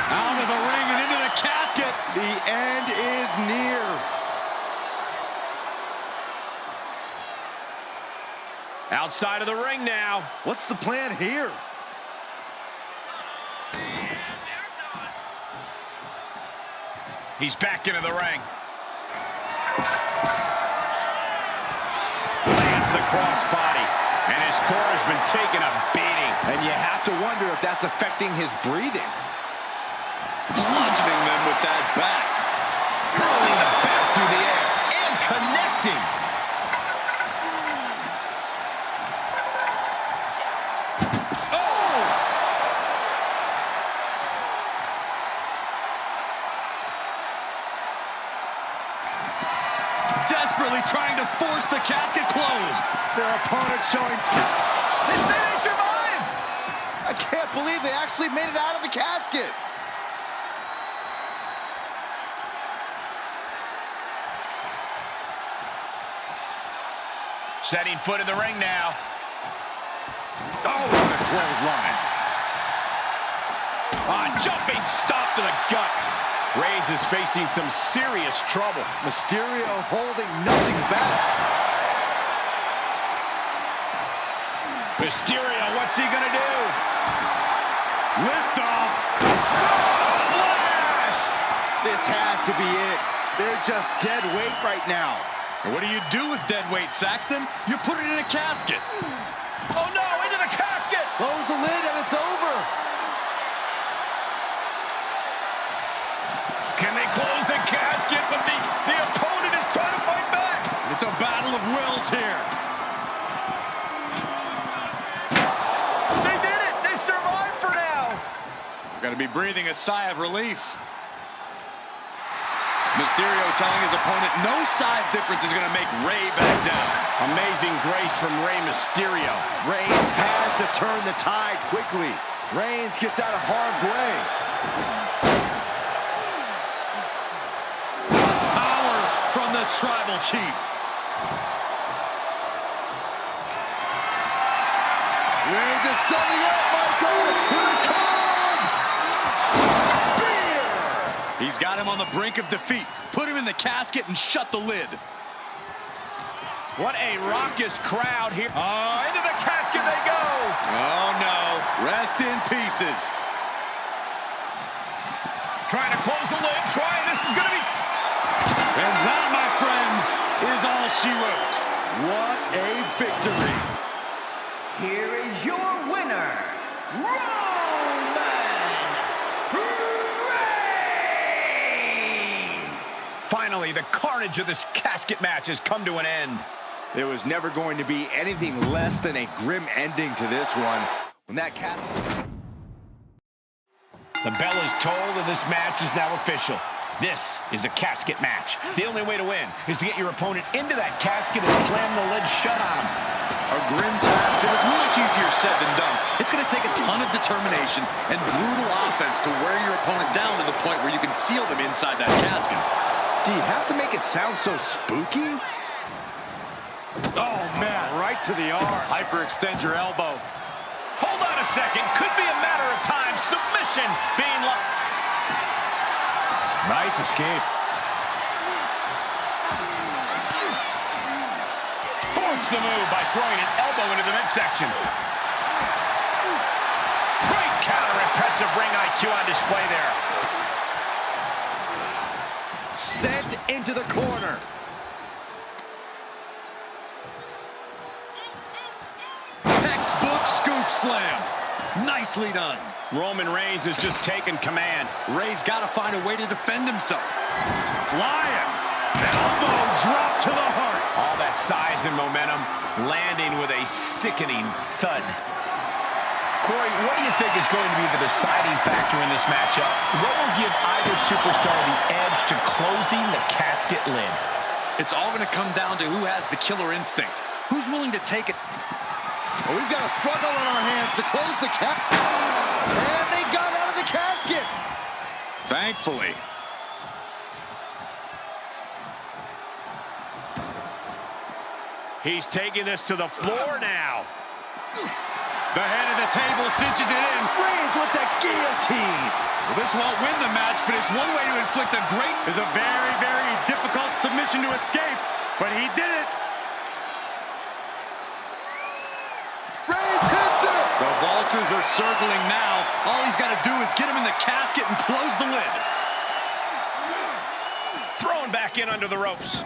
Speaker 4: Out of the ring and into the casket.
Speaker 2: The end is near.
Speaker 1: Outside of the ring now.
Speaker 2: What's the plan here?
Speaker 1: He's back into the ring. Lands the crossbody, and his core has been taking a beating.
Speaker 5: And you have to wonder if that's affecting his breathing.
Speaker 4: Bludgeoning them with that bat.
Speaker 1: Hurling the bat through the air and connecting.
Speaker 4: Oh! to force the casket closed.
Speaker 2: Their opponent showing...
Speaker 1: They survive!
Speaker 2: I can't believe they actually made it out of the casket.
Speaker 1: Setting foot in the ring now.
Speaker 4: Oh, what a clothesline.
Speaker 1: Jumping stop to the gut. Reigns is facing some serious trouble.
Speaker 2: Mysterio holding nothing back.
Speaker 1: Mysterio, what's he gonna do?
Speaker 4: Lift off.
Speaker 2: Splash! This has to be it. They're just dead weight right now.
Speaker 4: What do you do with dead weight, Saxton? You put it in a casket.
Speaker 1: Oh no, into the casket!
Speaker 2: Close the lid and it's over.
Speaker 1: Can they close the casket? But the opponent is trying to fight back.
Speaker 4: It's a battle of wills here.
Speaker 1: They did it! They survived for now!
Speaker 4: Got to be breathing a sigh of relief. Mysterio telling his opponent no size difference is going to make Rey back down.
Speaker 1: Amazing grace from Rey Mysterio.
Speaker 2: Reigns has to turn the tide quickly. Reigns gets out of harm's way.
Speaker 4: Power from the Tribal Chief.
Speaker 2: Reigns is setting up, Michael. Here it comes. Spear.
Speaker 4: He's got him on the brink of defeat. Put him in the casket and shut the lid.
Speaker 1: What a raucous crowd here. Into the casket they go.
Speaker 4: Oh, no. Rest in pieces.
Speaker 1: Trying to close the lid. This is going to be...
Speaker 4: And that, my friends, is all she wrote.
Speaker 2: What a victory.
Speaker 3: Here is your winner, Roman Reigns!
Speaker 1: Finally, the carnage of this casket match has come to an end.
Speaker 2: There was never going to be anything less than a grim ending to this one. When that
Speaker 1: The bell is tolled and this match is now official. This is a casket match. The only way to win is to get your opponent into that casket and slam the lid shut on him.
Speaker 4: A grim task that is much easier said than done. It's going to take a ton of determination and brutal offense to wear your opponent down to the point where you can seal them inside that casket.
Speaker 2: Do you have to make it sound so spooky?
Speaker 4: Oh, man, right to the arm. Hyperextend your elbow.
Speaker 1: Hold on a second. Could be a matter of time. Submission being locked.
Speaker 2: Nice escape.
Speaker 1: Force the move by throwing an elbow into the midsection. Great counter. Impressive ring IQ on display there.
Speaker 2: Sent into the corner.
Speaker 4: Textbook scoop slam. Nicely done.
Speaker 1: Roman Reigns has just taken command.
Speaker 4: Rey's got to find a way to defend himself. Flying. Elbow drop to the heart.
Speaker 1: All that size and momentum landing with a sickening thud. Corey, what do you think is going to be the deciding factor in this matchup? What will give either superstar the edge to closing the casket lid?
Speaker 4: It's all going to come down to who has the killer instinct. Who's willing to take it?
Speaker 2: Well, we've got a struggle on our hands to close the cap. And they got out of the casket.
Speaker 4: Thankfully.
Speaker 1: He's taking this to the floor now.
Speaker 4: The head of the table cinches it in.
Speaker 2: Reigns with the guillotine.
Speaker 4: Well, this won't win the match, but it's one way to inflict a great... It's a very, very difficult submission to escape, but he did it.
Speaker 2: Reigns hits it.
Speaker 4: The vultures are circling now. All he's got to do is get him in the casket and close the lid.
Speaker 1: Thrown back in under the ropes.